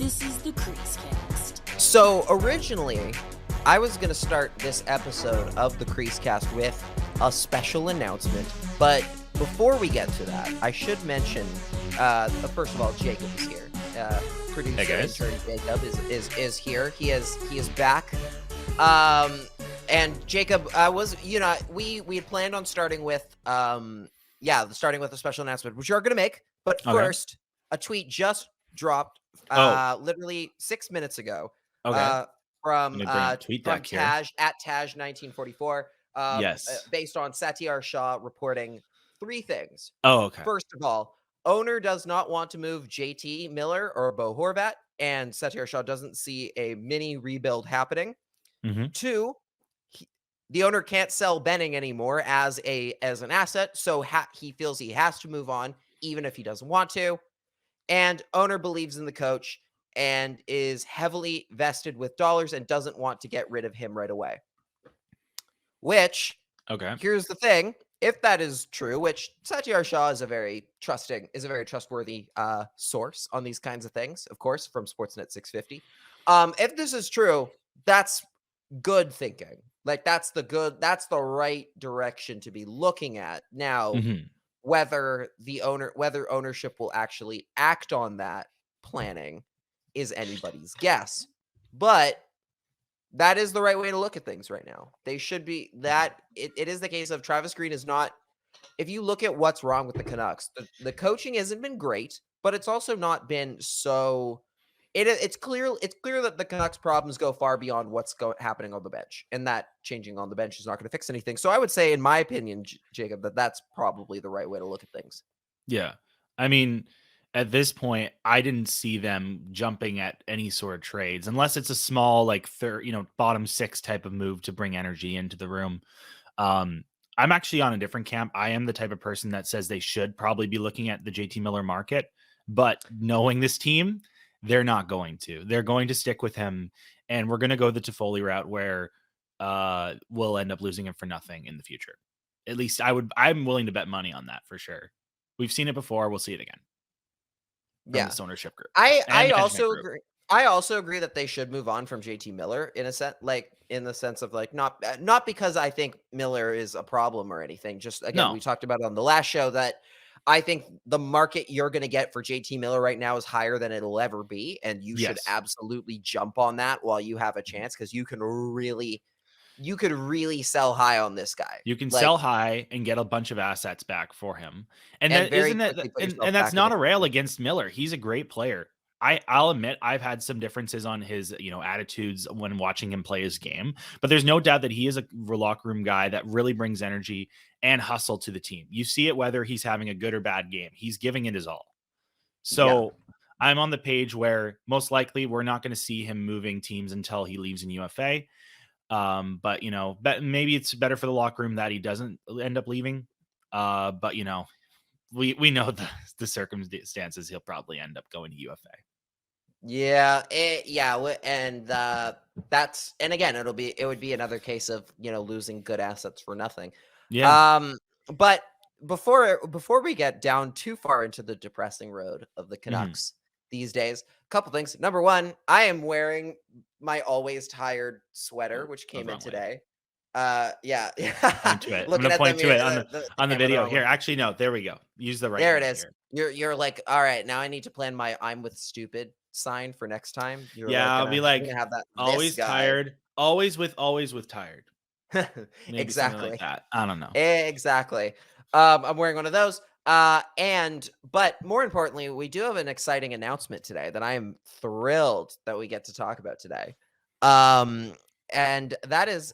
This is the CreaseCast. So originally, I was going to start this episode of the CreaseCast with a announcement, but before we get to that, I should mention, first of all, Jacob is here. Producer intern Jacob is here. He is back. And Jacob we had planned on starting with a special announcement, which you're going to make. But first, a tweet just dropped literally 6 minutes ago. From Taj at Taj1944. Yes. Based on Satyar Shah reporting three things. First of all, owner does not want to move JT Miller or Bo Horvat, and Satyar Shah doesn't see a mini rebuild happening. Mm-hmm. Two, the owner can't sell Benning anymore as an asset, so he feels he has to move on, even if he doesn't want to. And owner believes in the coach and is heavily vested with dollars and doesn't want to get rid of him right away. Which, here's the thing. If that is true, which Satyar Shah is a very trustworthy source on these kinds of things, of course, from Sportsnet 650. If this is true, that's good thinking. Like that's the right direction to be looking at. Now, whether ownership will actually act on that planning is anybody's guess. But that is the right way to look at things right now. They should be that it is the case of Travis Green is not. If you look at what's wrong with the Canucks, the coaching hasn't been great, but it's also not been so. It's clear that the Canucks' problems go far beyond what's happening on the bench, and that changing on the bench is not going to fix anything. So I would say, in my opinion, Jacob, that's probably the right way to look at things. Yeah, I mean, at this point, I didn't see them jumping at any sort of trades unless it's a small, like bottom six type of move to bring energy into the room. I'm actually on a different camp. I am the type of person that says they should probably be looking at the JT Miller market, but knowing this team, they're not going to. They're going to stick with him, and we're going to go the Toffoli route where we'll end up losing him for nothing in the future. At least I'm willing to bet money on that for sure. We've seen it before. We'll see it again. Yeah, this ownership group. I also agree. I also agree that they should move on from JT Miller in the sense of not because I think Miller is a problem or anything. Just again, we talked about it on the last show that I think the market you're going to get for JT Miller right now is higher than it'll ever be, and you should absolutely jump on that while you have a chance because you could really sell high on this guy. You can sell high and get a bunch of assets back for him. And that's not a rail against Miller. He's a great player. I'll admit I've had some differences on his, attitudes when watching him play his game, but there's no doubt that he is a locker room guy that really brings energy and hustle to the team. You see it whether he's having a good or bad game. He's giving it his all. So I'm on the page where most likely we're not going to see him moving teams until he leaves in UFA. But maybe it's better for the locker room that he doesn't end up leaving. But we know the circumstances. He'll probably end up going to UFA. And again, it would be another case of losing good assets for nothing. But before we get down too far into the depressing road of the Canucks these days, a couple things. Number one, I am wearing my always tired sweater, which came in today. Point to it. I'm gonna point to it on the video here. Actually, no, there we go. Use the right. There it is. Here. You're like, all right, now I need to plan my "I'm with stupid" sign for next time. I'll be like, have that. Always tired. Always with tired. Exactly. Like that. I don't know. Exactly. I'm wearing one of those. But more importantly, we do have an exciting announcement today that I am thrilled that we get to talk about today. And that is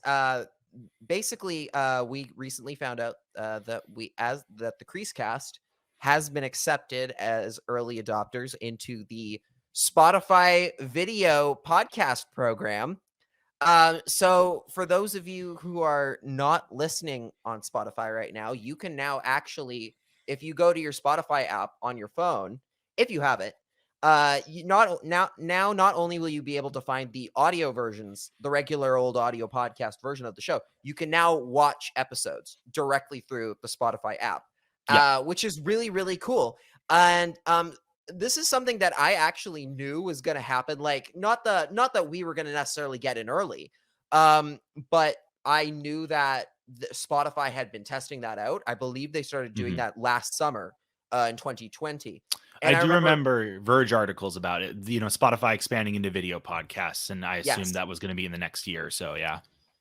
basically we recently found out that the CreaseCast has been accepted as early adopters into the Spotify video podcast program. So for those of you who are not listening on Spotify right now, you can now actually, if you go to your Spotify app on your phone, if you have it, not only will you be able to find the audio versions, the regular old audio podcast version of the show, you can now watch episodes directly through the Spotify app, which is really, really cool. And this is something that I actually knew was going to happen. Like, not that we were going to necessarily get in early, but I knew that Spotify had been testing that out. I believe they started doing that last summer in 2020. And I do remember Verge articles about it, Spotify expanding into video podcasts, and I assumed that was going to be in the next year or so. Yeah.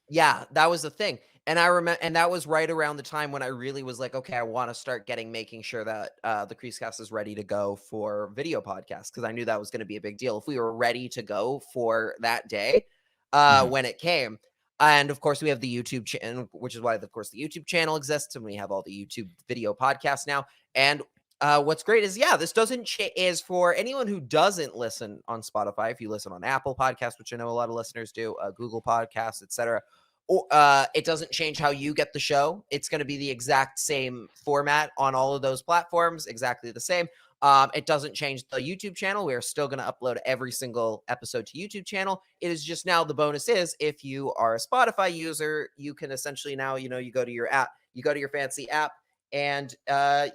Yeah, that was the thing. And I remember, and that was right around the time when I really was like, okay, I want to start making sure that the CreaseCast is ready to go for video podcasts, because I knew that was going to be a big deal if we were ready to go for that day when it came. And of course, we have the YouTube channel, which is why, of course, the YouTube channel exists, and we have all the YouTube video podcasts now. And what's great is, this doesn't is for anyone who doesn't listen on Spotify. If you listen on Apple Podcasts, which I know a lot of listeners do, Google Podcasts, etc., or it doesn't change how you get the show. It's going to be the exact same format on all of those platforms, exactly the same. It doesn't change the YouTube channel. We are still going to upload every single episode to YouTube channel. It is just now the bonus is, if you are a Spotify user, you can essentially now, you go to your app, you go to your fancy app, and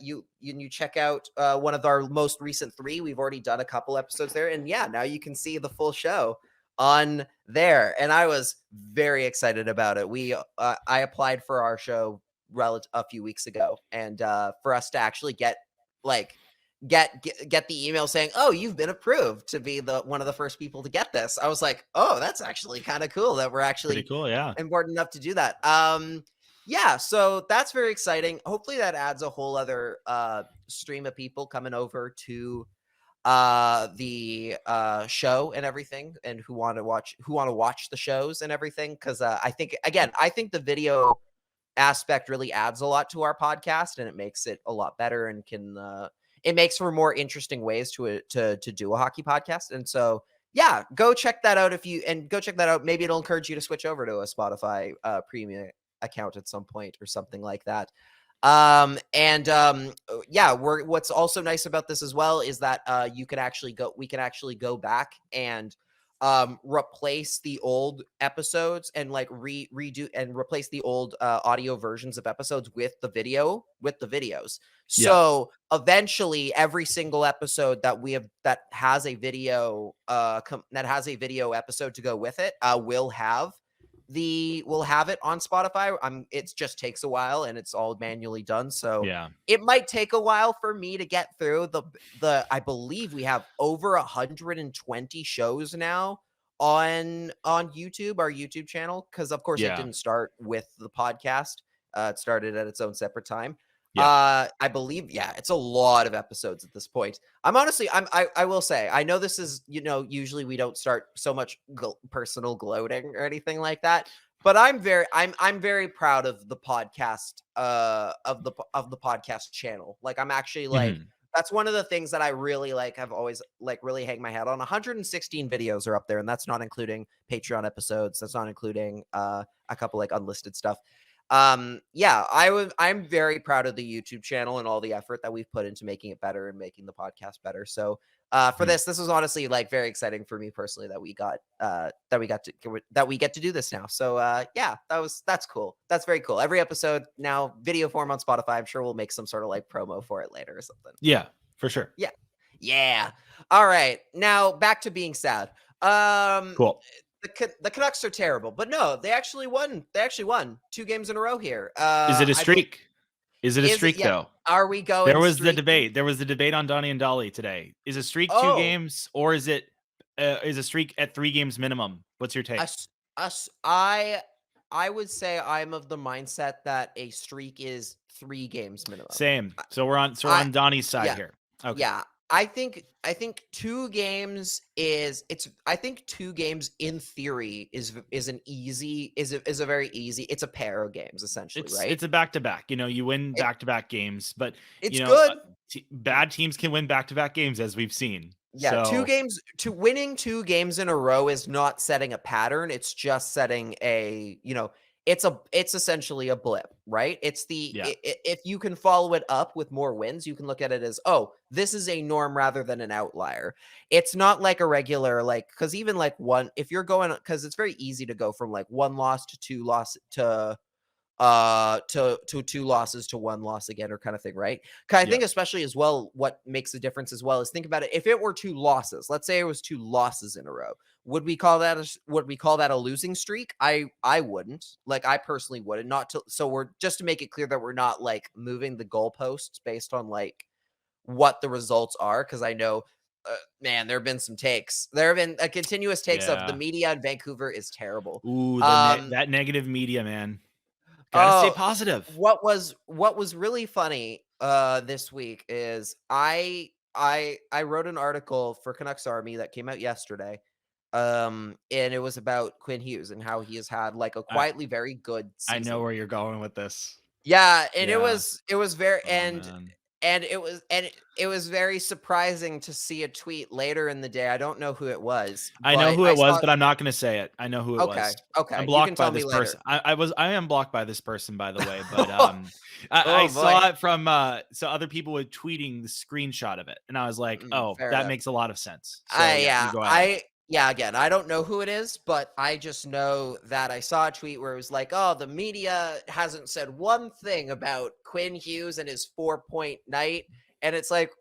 you check out one of our most recent 3. We've already done a couple episodes there, and now you can see the full show on there. And I was very excited about it. I applied for our show a few weeks ago, and for us to actually get the email saying, "Oh, you've been approved to be one of the first people to get this," I was like, "Oh, that's actually kind of cool that we're actually pretty cool, important enough to do that." So that's very exciting. Hopefully that adds a whole other stream of people coming over to the show and everything, and who want to watch the shows and everything, because I think the video aspect really adds a lot to our podcast, and it makes it a lot better, and it makes for more interesting ways to do a hockey podcast. And so go check that out. Maybe it'll encourage you to switch over to a Spotify premium account at some point or something like that. What's also nice about this as well is that we can actually go back and replace the old episodes and redo and replace the old audio versions of episodes with the videos. So eventually every single episode that we have that has a video episode to go with it will have it on Spotify. It just takes a while, and it's all manually done. So it might take a while for me to get through I believe we have over 120 shows now on YouTube, our YouTube channel. Cause of course it didn't start with the podcast. It started at its own separate time. I believe, it's a lot of episodes at this point. I will say, I know this is, usually we don't start so much personal gloating or anything like that, but I'm very proud of the podcast, of the podcast channel. Like, I'm actually that's one of the things that I really have always really hang my hat on. 116 videos are up there, and that's not including Patreon episodes. That's not including a couple unlisted stuff. I'm very proud of the YouTube channel and all the effort that we've put into making it better and making the podcast better. So for this was honestly very exciting for me personally that we get to do this now. So that's cool. That's very cool. Every episode now video form on Spotify. I'm sure we'll make some sort of promo for it later or something. Yeah, for sure. Yeah. All right. Now back to being sad. Cool. The Canucks are terrible, but no, they actually won. 2 games in a row here. Is it a streak? Is it a streak though? Are we going? There was the debate. There was the debate on Donnie and Dolly today. Is a streak 2 games, or is it is a streak at 3 games minimum? What's your take? I would say I'm of the mindset that a streak is 3 games minimum. Same. So we're on Donnie's side here. Okay. Yeah. I think 2 games I think 2 games in theory is a very easy. It's a pair of games essentially, right? It's a back-to-back. You win back-to-back games, but it's good. Bad teams can win back-to-back games, as we've seen. Yeah, so, winning 2 games in a row is not setting a pattern. It's just setting it's essentially a blip, right? It's if you can follow it up with more wins, you can look at it as, this is a norm rather than an outlier. It's not like a regular, because even one, if you're going, because it's very easy to go from 1 loss to 2 loss to to 2 losses to 1 loss again, or kind of thing, right? 'Cause I think especially as well, what makes a difference as well is, think about it. If it were 2 losses, let's say it was 2 losses in a row, would we call that a losing streak? I wouldn't. Like, I personally wouldn't. Not to, so we're just to make it clear that we're not like moving the goalposts based on like what the results are, because I know, man, there have been some takes. There have been a continuous takes of the media in Vancouver is terrible. Ooh, that negative media, man. Gotta stay positive. What was really funny this week is I wrote an article for Canucks Army that came out yesterday. And it was about Quinn Hughes and how he has had like a quietly very good season. I know where you're going with this. Yeah, and it was very Man. and it was very surprising to see a tweet later in the day. I don't know who it was. I know who it was, but I'm not going to say it. I know who it was. Okay. I'm blocked by this person. I am blocked by this person, by the way. But I saw it from so other people were tweeting the screenshot of it, and I was like, oh, that makes a lot of sense. So, again, I don't know who it is, but I just know that I saw a tweet where it was like, oh, the media hasn't said one thing about Quinn Hughes and his 4-point night. And it's like,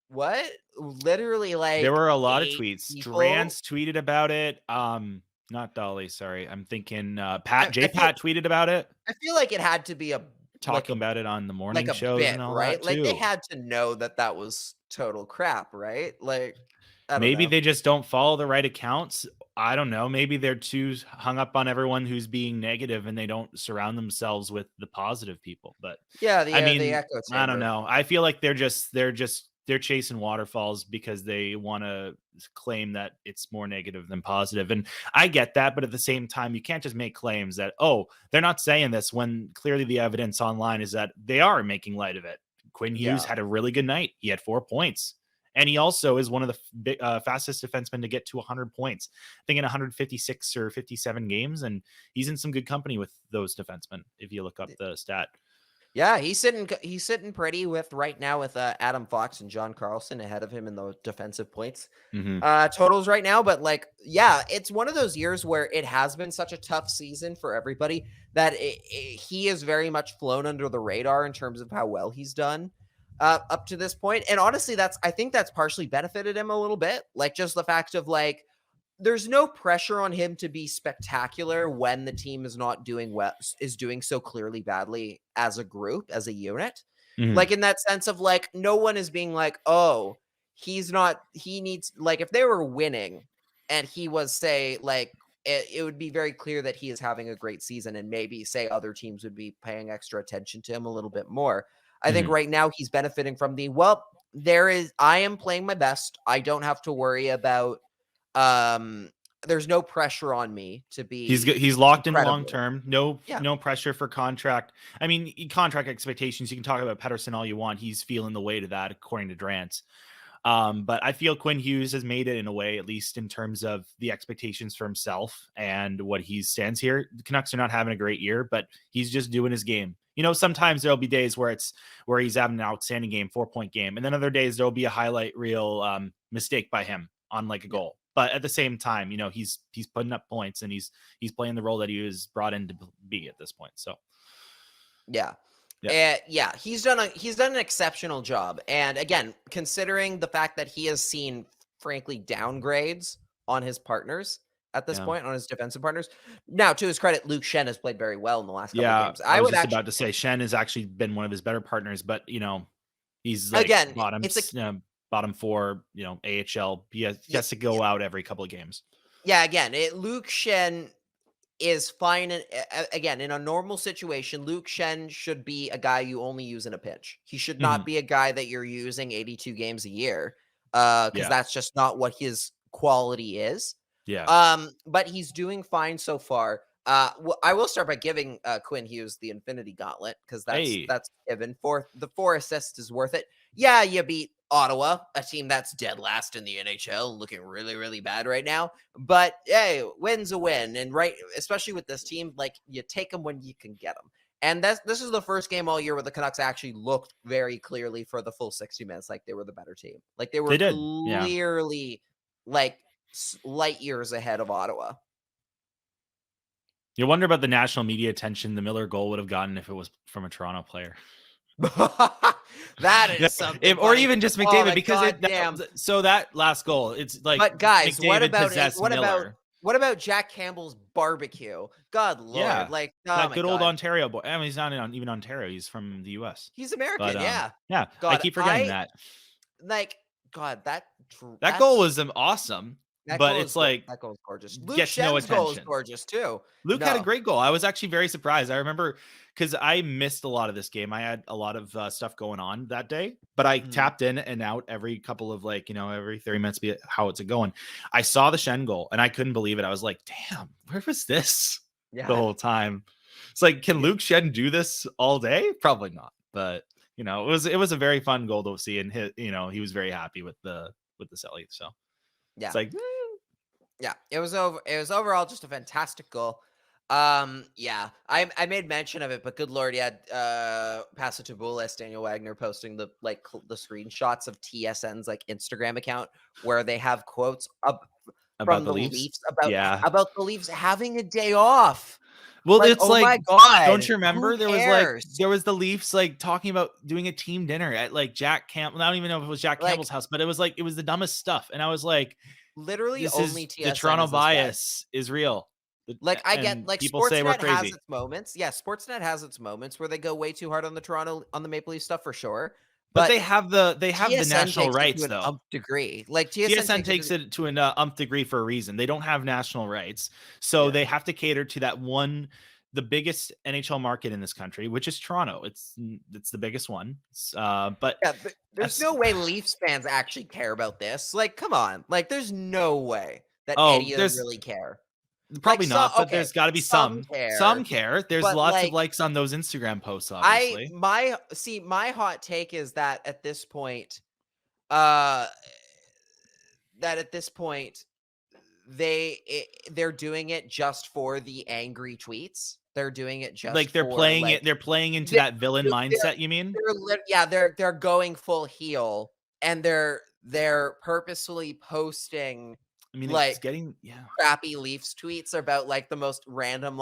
what? Literally, like, there were a lot of tweets. People? Drance tweeted about it. Not Dolly, sorry. I'm thinking Pat tweeted about it. I feel like it had to be talking about it on the morning shows and all right? that Like, too. they had to know that was total crap, right? Like, maybe they just don't follow the right accounts. I don't know. Maybe they're too hung up on everyone who's being negative and they don't surround themselves with the positive people. But the echo chamber. I don't know. I feel like they're chasing waterfalls because they want to claim that it's more negative than positive. And I get that. But at the same time, you can't just make claims that, oh, they're not saying this, when clearly the evidence online is that they are making light of it. Quinn Hughes had a really good night. He had 4 points. And he also is one of the fastest defensemen to get to 100 points, I think in 156 or 57 games. And he's in some good company with those defensemen, if you look up the stat. Yeah, he's sitting pretty with right now with Adam Fox and John Carlson ahead of him in the defensive points totals right now. But like, yeah, it's one of those years where it has been such a tough season for everybody that he is very much flown under the radar in terms of how well he's done up to this point. And honestly, I think that's partially benefited him a little bit. Like, just the fact of like, there's no pressure on him to be spectacular when the team is not doing well, is doing so clearly badly as a group, as a unit. Like, in that sense of like, no one is being like, oh, he needs, like, if they were winning and he was, say, like, it would be very clear that he is having a great season, and maybe say other teams would be paying extra attention to him a little bit more. I think right now he's benefiting from I am playing my best. I don't have to worry about, there's no pressure on me to be. He's locked in long term. No pressure for contract. I mean, contract expectations, you can talk about Pettersson all you want. He's feeling the weight of that, according to Drance. But I feel Quinn Hughes has made it in a way, at least in terms of the expectations for himself and what he stands here. The Canucks are not having a great year, but he's just doing his game. You know, sometimes there'll be days where he's having an outstanding game, 4-point game. And then other days there'll be a highlight reel mistake by him on like a goal. But at the same time, you know, he's putting up points, and he's playing the role that he was brought in to be at this point. So, he's done an exceptional job. And again, considering the fact that he has seen, frankly, downgrades on his partners at this point, on his defensive partners. Now, to his credit, Luke Schenn has played very well in the last couple of games. I was about to say Schenn has actually been one of his better partners, but you know, he's like bottom 4, you know, AHL. He has to go out every couple of games. Yeah, again, Luke Schenn is fine. Again, in a normal situation, Luke Schenn should be a guy you only use in a pinch. He should not be a guy that you're using 82 games a year, because that's just not what his quality is. But he's doing fine so far. I will start by giving Quinn Hughes the Infinity Gauntlet, because that's given. The 4 assists is worth it. Yeah, you beat Ottawa, a team that's dead last in the NHL, looking really, really bad right now. But hey, win's a win, and especially with this team, like, you take them when you can get them. And this is the first game all year where the Canucks actually looked very clearly for the full 60 minutes like they were the better team. Like, they were clearly like light years ahead of Ottawa. You wonder about the national media attention the Miller goal would have gotten if it was from a Toronto player. That is something. Or even just McDavid, because that last goal, it's like. But guys, McDavid what about Jack Campbell's barbecue? God Lord, yeah. like that good old Ontario boy. I mean, he's not even Ontario. He's from the U.S. He's American. But, yeah. God, I keep forgetting that. Like, God, that goal was awesome. But it's like that goal is gorgeous. Luke Schenn's goal is gorgeous too. Luke had a great goal. I was actually very surprised. I remember because I missed a lot of this game. I had a lot of stuff going on that day, but I tapped in and out every couple of every 30 minutes, be it how it's going. I saw the Schenn goal and I couldn't believe it. I was like, damn, where was this the whole time? It's like, can Luke Schenn do this all day? Probably not. But it was a very fun goal to see, and he was very happy with the celly. So yeah, it's like. Yeah, it was overall just a fantastic goal. Yeah, I made mention of it, but good Lord, pass it to Bulis, Daniel Wagner posting the screenshots of TSN's Instagram account where they have quotes from the Leafs about the Leafs having a day off. Well, it's oh my God, don't you remember there was the Leafs talking about doing a team dinner at Jack Campbell. I don't even know if it was Jack Campbell's house, but it was the dumbest stuff, and I was like. Literally, only TSN the Toronto bias is real. I get people say we're crazy. Has its moments. Yeah, Sportsnet has its moments where they go way too hard on the Maple Leaf stuff for sure. But they have the national rights though. An degree. TSN takes it to an degree for a reason. They don't have national rights, so they have to cater to that one. The biggest NHL market in this country, which is Toronto. It's the biggest one. But there's no way Leafs fans actually care about this. Come on. There's no way that any of them really care. Probably not, but there's got to be some. Some care. There's lots of likes on those Instagram posts, obviously. My hot take is that at this point, they're doing it just for the angry tweets. They're doing it just they're playing it. They're playing into that villain mindset. You mean? They're going full heel, and they're purposefully posting. I mean, it's getting crappy Leafs tweets about the most random.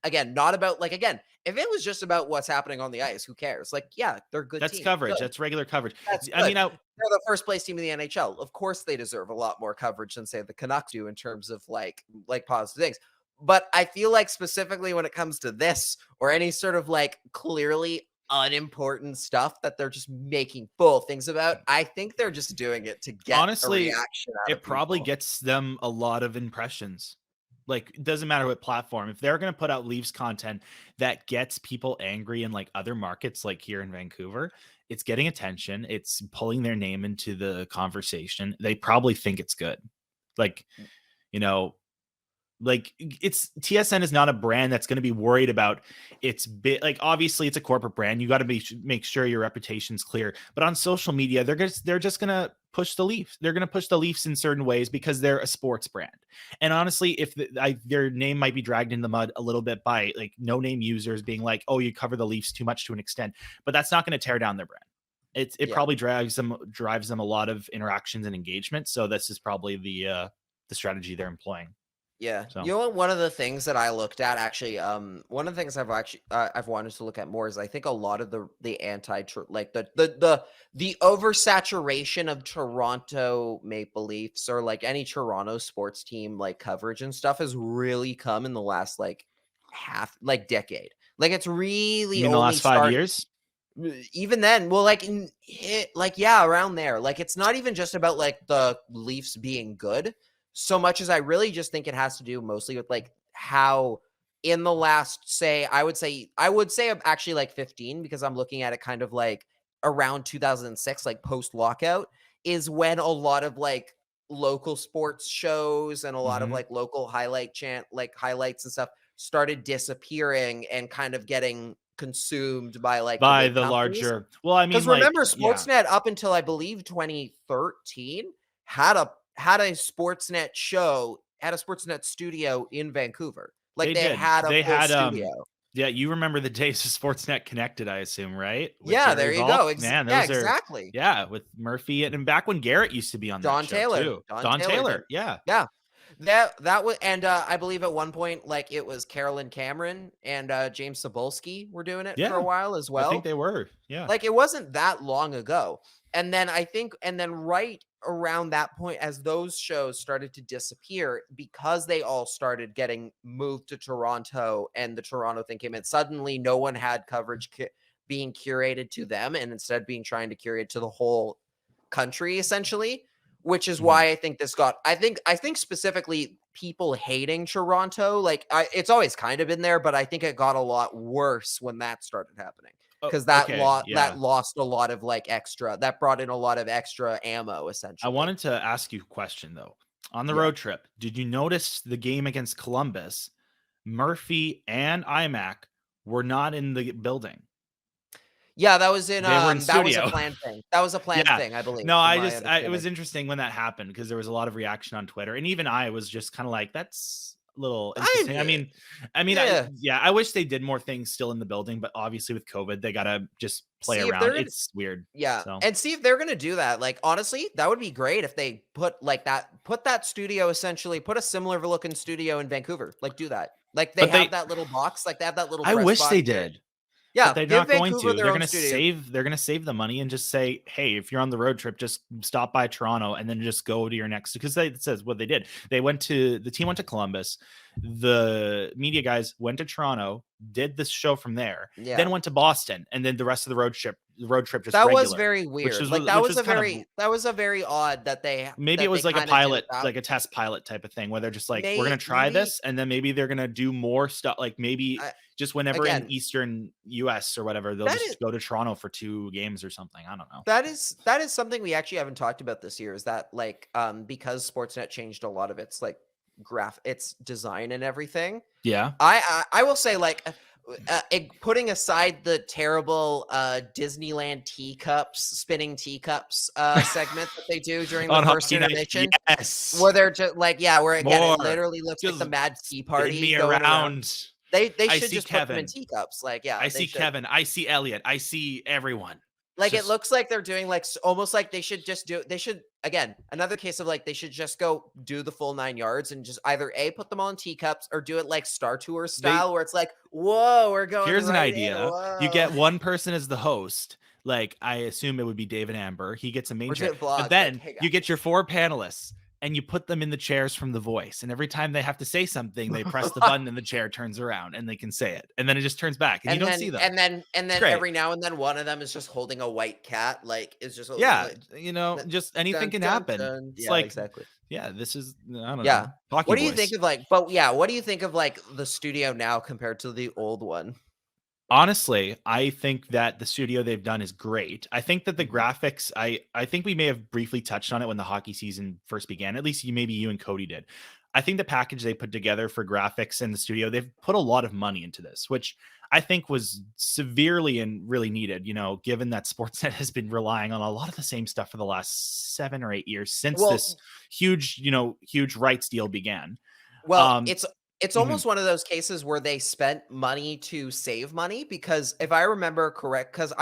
Again, not about again. If it was just about what's happening on the ice, who cares? They're good. That's team. coverage. Good. That's regular coverage. I mean, they're the first place team in the NHL. Of course, they deserve a lot more coverage than say the Canucks do in terms of positive things. But I feel specifically when it comes to this or any sort of clearly unimportant stuff that they're just making full things about, I think they're just doing it to get a reaction out of probably people. Gets them a lot of impressions. It doesn't matter what platform. If they're going to put out Leafs content that gets people angry in other markets here in Vancouver, it's getting attention. It's pulling their name into the conversation. They probably think it's good. It's TSN is not a brand that's going to be worried about its bit. Obviously it's a corporate brand. You got to make sure your reputation's clear, but on social media, they're just going to push the Leafs. They're going to push the Leafs in certain ways because they're a sports brand. And honestly, if their name might be dragged in the mud a little bit by no name users being oh, you cover the Leafs too much to an extent, but that's not going to tear down their brand. It probably drives them a lot of interactions and engagement. So this is probably the strategy they're employing. Yeah. So. One of the things that I looked at actually, one of the things I've wanted to look at more is I think a lot of the the oversaturation of Toronto Maple Leafs or any Toronto sports team coverage and stuff has really come in the last decade. It's really in the last 5 years. Even then, well, around there. It's not even just about the Leafs being good. So much as I really just think it has to do mostly with how in the last, I would say actually 15, because I'm looking at it kind of around 2006, post lockout is when a lot of local sports shows and a lot of local highlights and stuff started disappearing and kind of getting consumed by the larger. Well, I mean, because remember Sportsnet up until I believe 2013 had a Sportsnet show, had a Sportsnet studio in Vancouver. They had a studio. Yeah, you remember the days of Sportsnet Connected, I assume, right? There you go. Man, exactly. Yeah, with Murphy and back when Garrett used to be on Don that Taylor. show too. Don Taylor. Yeah. That was, and I believe at one point, like it was Carolyn Cameron and James Cebulski were doing it for a while as well. I think they were. Yeah. Like it wasn't that long ago. And then right around that point, as those shows started to disappear, because they all started getting moved to Toronto and the Toronto thing came in, suddenly no one had coverage being curated to them, and instead being trying to curate to the whole country, essentially, which is why I think this got, I think specifically people hating Toronto, like it's always kind of been there, but I think it got a lot worse when that started happening. Because that lost a lot of that brought in a lot of extra ammo, essentially. I wanted to ask you a question though. On the road trip, did you notice the game against Columbus? Murphy and IMAC were not in the building. Yeah, that was in that was a planned thing. That was a planned thing, I believe. No, it was interesting when that happened because there was a lot of reaction on Twitter, and even I was just kind of like, that's little interesting. I wish they did more things still in the building, but obviously with COVID they gotta just play around. It's weird. And see if they're gonna do that. Like honestly, that would be great if they put that studio, essentially put a similar looking studio in Vancouver. Like do that. Like they have that little box, like they have that little I wish they did. Yeah, but they're not going to. They're going to save the money and just say, hey, if you're on the road trip, just stop by Toronto and then just go to your next. Because it says what they did. The team went to Columbus. The media guys went to Toronto, did this show from there, then went to Boston, and then the rest of the road trip just was very weird. That was a very odd that they maybe it was like a pilot, like a test pilot type of thing where they're just like, we're gonna try this, and then maybe they're gonna do more stuff. Like maybe just whenever in Eastern US or whatever, they'll just go to Toronto for 2 games or something. I don't know. That is something we actually haven't talked about this year. Is that because Sportsnet changed a lot of its its design and everything. Yeah, I will say putting aside the terrible Disneyland spinning teacups segment that they do during the first intermission, where they're just where it literally looks like the Mad Tea Party. Me around. They should just put them in teacups. I see Kevin. I see Elliot. I see everyone. It looks like they're doing almost like they should just do. They should again another case of they should just go do the full 9 yards and just either put them on teacups or do it like Star Tour style where it's like, whoa, we're going. Here's an idea: you get one person as the host. Like I assume it would be David Amber. He gets a main chair, but then you get your 4 panelists. And you put them in the chairs from The Voice. And every time they have to say something, they press the button and the chair turns around and they can say it. And then it just turns back and you don't see them. And then every now and then one of them is just holding a white cat. It's just, just anything can happen. It's exactly. Yeah, this is, I don't know. What do you think of what do you think of the studio now compared to the old one? Honestly, I think that the studio they've done is great. I think that the graphics, I think we may have briefly touched on it when the hockey season first began. At least maybe you and Cody did. I think the package they put together for graphics in the studio, they've put a lot of money into this, which I think was severely and really needed, given that Sportsnet has been relying on a lot of the same stuff for the last 7 or 8 years since this huge rights deal began. Well, it's almost one of those cases where they spent money to save money, because if I remember correct, this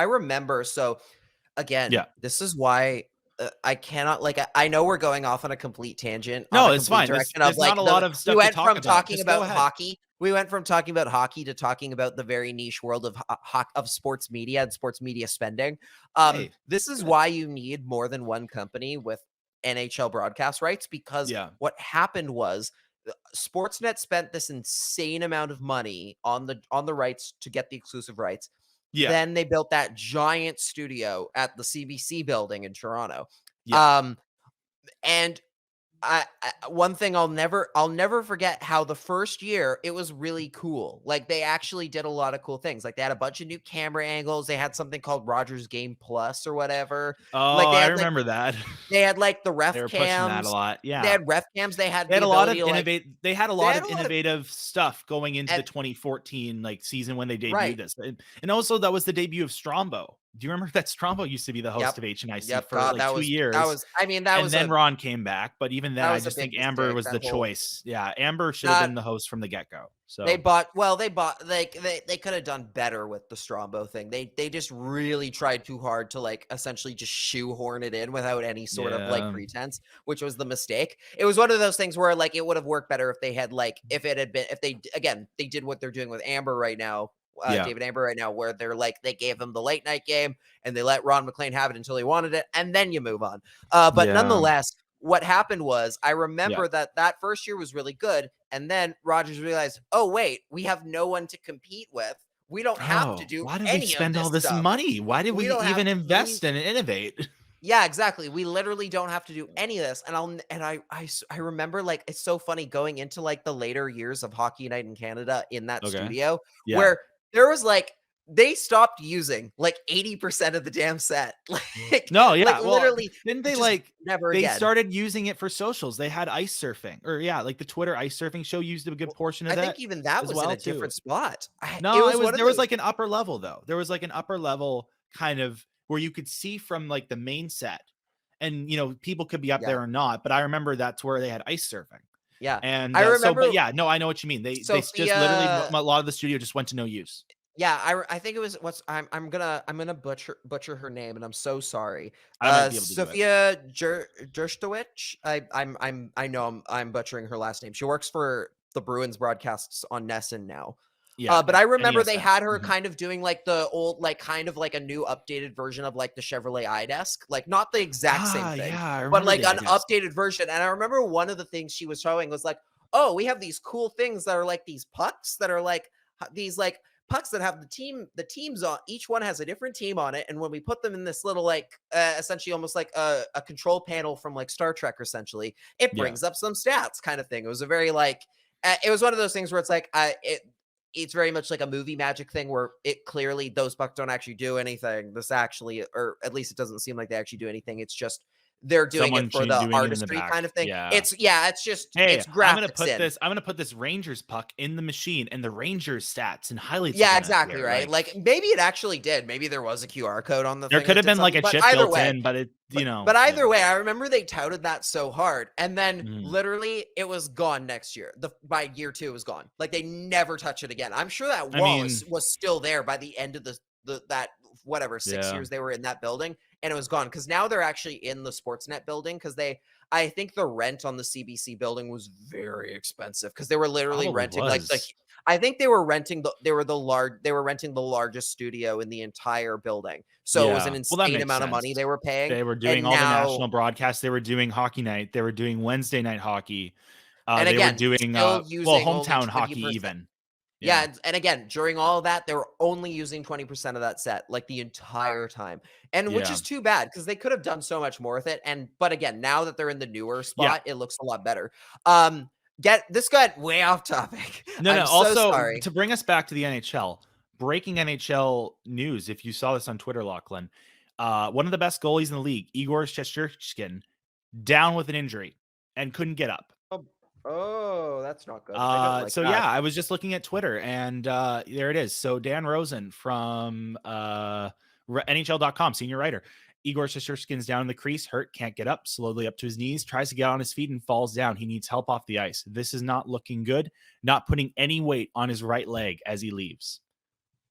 is why I cannot I know we're going off on a complete tangent. No, it's fine. There's not a lot of stuff to talk about. Talking about hockey. We went from talking about hockey to talking about the very niche world of sports media and sports media spending. This is why you need more than one company with NHL broadcast rights, because what happened was Sportsnet spent this insane amount of money on the rights to get the exclusive rights. Yeah. Then they built that giant studio at the CBC building in Toronto. Yeah. And one thing I'll never forget, how the first year it was really cool. They actually did a lot of cool things. They had a bunch of new camera angles. They had something called Rogers Game Plus or whatever. Oh, I remember that. They had the ref they were cams. Pushing that a lot. Yeah. They had ref cams. They had a lot of innovative stuff going into the 2014 season when they debuted this. And also that was the debut of Strombo. Do you remember that Strombo used to be the host of HNIC for 2 years? And then Ron came back, but even then, I just think Amber was the choice. Yeah, Amber should have been the host from the get-go. So they bought they could have done better with the Strombo thing. They just really tried too hard to like essentially just shoehorn it in without any sort of like pretense, which was the mistake. It was one of those things where like it would have worked better if they had like if they did what they're doing with Amber right now. David Amber right now, where they're like they gave him the late night game and they let Ron McLean have it until he wanted it, and then you move on. But nonetheless, what happened was I remember that first year was really good, and then Rogers realized, oh wait, we have no one to compete with. We don't have to do why did we any spend of all this this stuff. money? Why did we even invest and innovate? Yeah, exactly. We literally don't have to do any of this. And I remember like it's so funny going into like the later years of Hockey Night in Canada in that studio where there was like they stopped using like 80% of the damn set. Like literally didn't they never they again. started using it for socials. They had ice surfing or like the Twitter ice surfing show used a good portion of that. I think even that was in a different spot. There was like an upper level though. There was like an upper level kind of where you could see from like the main set and people could be up there or not, but I remember that's where they had ice surfing. Yeah. And I remember I know what you mean. They just literally a lot of the studio just went to no use. Yeah, I think it was I'm gonna butcher her name and I'm so sorry. I might be able to Sophia Jerstowicz. I know I'm butchering her last name. She works for the Bruins broadcasts on Nesson now. Yeah, but I remember they had her kind of doing like the old, like kind of like a new updated version of like the Chevrolet iDesk, like not the exact same thing, but like an updated version. And I remember one of the things she was showing was like, oh, we have these cool things that are like these pucks that are like these like pucks that have the teams on. Each one has a different team on it, and when we put them in this little like essentially almost like a control panel from like Star Trek, essentially, it brings up some stats kind of thing. It was a very like it was one of those things where it's like it's very much like a movie magic thing where it clearly those pucks don't actually do anything. This actually, or at least it doesn't seem like they actually do anything. It's just they're doing it for the artistry kind of thing. Yeah. It's just it's graphics. I'm gonna put this Rangers puck in the machine and the Rangers stats and highlights. Yeah, exactly right. Like maybe it actually did. Maybe there was a QR code on the there thing. Could have been like a chip built in, but it But either way, I remember they touted that so hard, and then literally it was gone next year. By year 2, it was gone. Like they never touch it again. I'm sure that wall was still there by the end of that whatever 6 years they were in that building, and it was gone because now they're actually in the Sportsnet building because I think the rent on the CBC building was very expensive because they were literally renting I think they were renting the largest studio in the entire building. So it was an insane amount of money they were paying. They were doing all the national broadcasts. They were doing Hockey Night. They were doing Wednesday night hockey. And they again, were doing hometown hockey even. Yeah, and again, during all of that, they were only using 20% of that set, like the entire time, and which is too bad because they could have done so much more with it. But again, now that they're in the newer spot, it looks a lot better. This got way off topic. No. Also, sorry. To bring us back to the NHL, breaking NHL news. If you saw this on Twitter, Lachlan, one of the best goalies in the league, Igor Shesterkin, down with an injury and couldn't get up. Oh, that's not good. I was just looking at Twitter and there it is. So Dan Rosen from NHL.com, senior writer. Igor Shesterkin's down in the crease, hurt, can't get up, slowly up to his knees, tries to get on his feet and falls down. He needs help off the ice. This is not looking good, not putting any weight on his right leg as he leaves.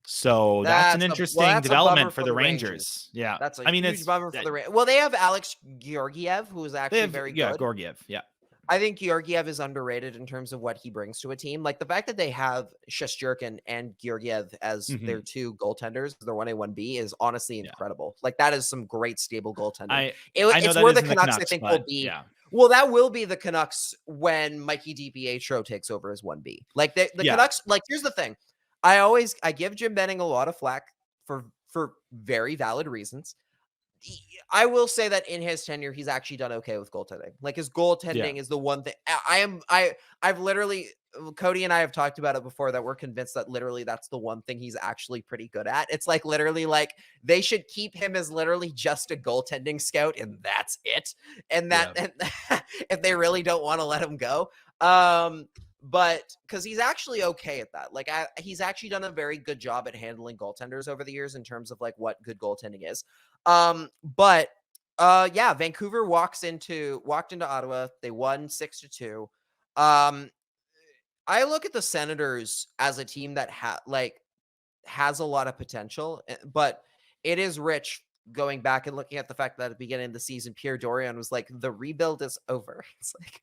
So that's an interesting development for the Rangers. Yeah. That's a huge bummer for the Rangers. Well, they have Alex Georgiev, who is actually very good. Yeah, Georgiev, yeah. I think Georgiev is underrated in terms of what he brings to a team. Like the fact that they have Shesterkin and Georgiev as their two goaltenders, their 1A, 1B, is honestly incredible. Like that is some great stable goaltending. It's where the Canucks, I think, will be. Yeah. Well, that will be the Canucks when Mikey DiPietro takes over as 1B. Like the Canucks, like here's the thing. I give Jim Benning a lot of flack for very valid reasons. I will say that in his tenure, he's actually done okay with goaltending. Like his goaltending is the one thing I've literally, Cody and I have talked about it before that we're convinced that literally that's the one thing he's actually pretty good at. It's like literally like they should keep him as literally just a goaltending scout and that's it. And and if they really don't want to let him go. But because he's actually okay at that. Like he's actually done a very good job at handling goaltenders over the years in terms of like what good goaltending is. Vancouver walked into Ottawa. They won 6-2. I look at the Senators as a team that has a lot of potential, but it is rich going back and looking at the fact that at the beginning of the season, Pierre Dorion was like, the rebuild is over. It's like,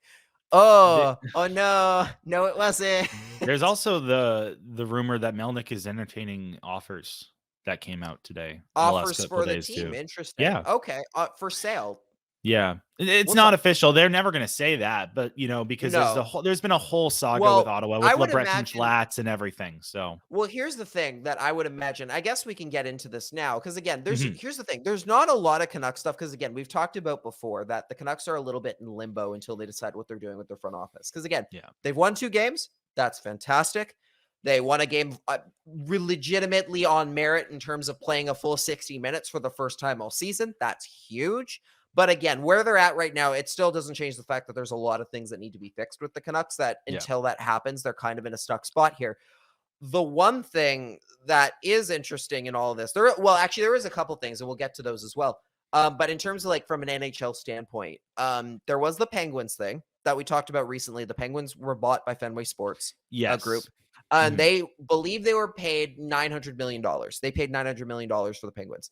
oh no, it wasn't. There's also the rumor that Melnyk is entertaining offers that came out today. Offers for the team. Too. Interesting. Yeah. Okay. For sale. Yeah, it's not official. They're never going to say that, but because there's been a whole saga with Ottawa with LeBreton Flats and everything. So, well, here's the thing that I would imagine. I guess we can get into this now because again, here's the thing. There's not a lot of Canucks stuff because again, we've talked about before that the Canucks are a little bit in limbo until they decide what they're doing with their front office. Because again, they've won 2 games. That's fantastic. They won a game legitimately on merit in terms of playing a full 60 minutes for the first time all season. That's huge. But again, where they're at right now, it still doesn't change the fact that there's a lot of things that need to be fixed with the Canucks that until that happens, they're kind of in a stuck spot here. The one thing that is interesting in all of this, there is a couple things, and we'll get to those as well. But in terms of like from an NHL standpoint, there was the Penguins thing that we talked about recently. The Penguins were bought by Fenway Sports Group. And they believe they were paid $900 million. They paid $900 million for the Penguins.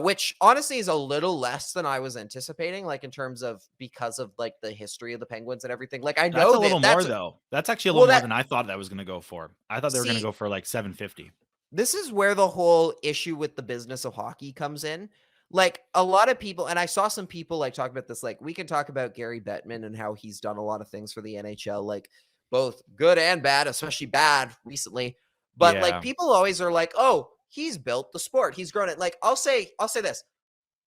Which honestly is a little less than I was anticipating, like in terms of because of like the history of the Penguins and everything. Like I know that's a little more though. That's actually a little more than I thought that was going to go for. I thought they were going to go for like 750. This is where the whole issue with the business of hockey comes in. Like a lot of people, and I saw some people like talk about this. Like we can talk about Gary Bettman and how he's done a lot of things for the NHL, like both good and bad, especially bad recently. But like people always are like, oh, he's built the sport. He's grown it. Like I'll say this.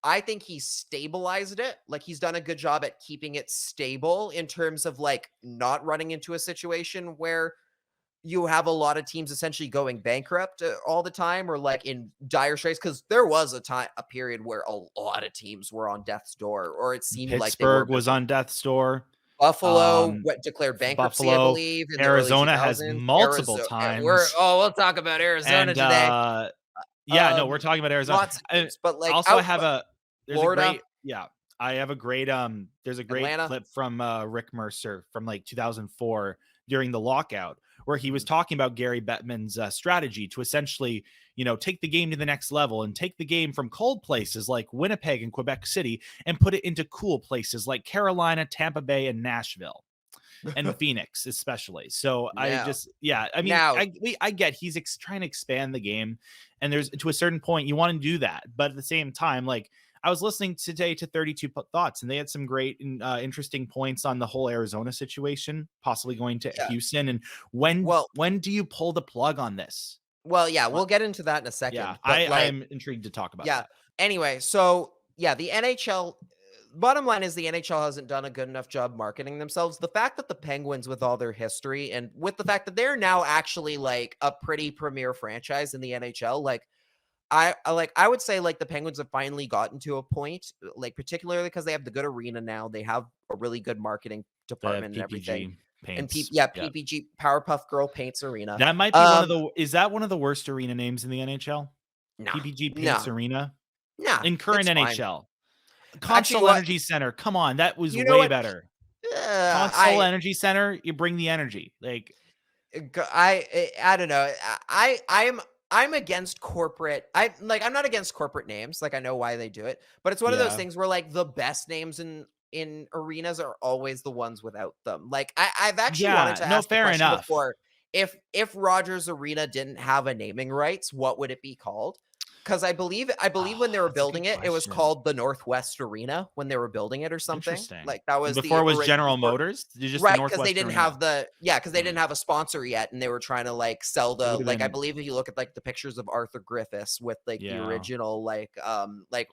I think he's stabilized it. Like he's done a good job at keeping it stable in terms of like not running into a situation where you have a lot of teams essentially going bankrupt all the time or like in dire straits. Cause there was a period where a lot of teams were on death's door or it seemed like Pittsburgh was on death's door. Buffalo declared bankruptcy, I believe. Arizona has multiple times. We'll talk about Arizona today. We're talking about Arizona. But like also I have Florida. I have a great there's a great Atlanta. clip from Rick Mercer from like 2004 during the lockout where he was talking about Gary Bettman's strategy to essentially, take the game to the next level and take the game from cold places like Winnipeg and Quebec City and put it into cool places like Carolina, Tampa Bay, and Nashville. And Phoenix especially. So I get he's trying to expand the game and there's to a certain point you want to do that. But at the same time, like I was listening today to 32 Thoughts and they had some great and interesting points on the whole Arizona situation, possibly going to Houston. And when do you pull the plug on this? Well, we'll get into that in a second. Yeah, I am intrigued to talk about that. Anyway, so the NHL, bottom line is the NHL hasn't done a good enough job marketing themselves. The fact that the Penguins, with all their history and with the fact that they're now actually like a pretty premier franchise in the NHL, like I would say like the Penguins have finally gotten to a point, like particularly because they have the good arena now. They have a really good marketing department and everything. Paints. And PPG Powerpuff Girl Paints Arena. That might be is that one of the worst arena names in the NHL? No, PPG Paints Arena. No, in current NHL. Console Energy Center. Come on, that was way better. Console Energy Center. You bring the energy. Like I don't know. I'm against corporate. I'm not against corporate names. Like I know why they do it, but it's one of those things where like the best names in arenas are always the ones without them. Like I've actually wanted to ask the question before, if Rogers Arena didn't have a naming rights, what would it be called? Because I believe when they were building it, it was called the Northwest Arena when they were building it or something. Like that was before it was General Motors. Right, because they didn't have because they didn't have a sponsor yet, and they were trying to like sell the I believe if you look at like the pictures of Arthur Griffiths with like the original like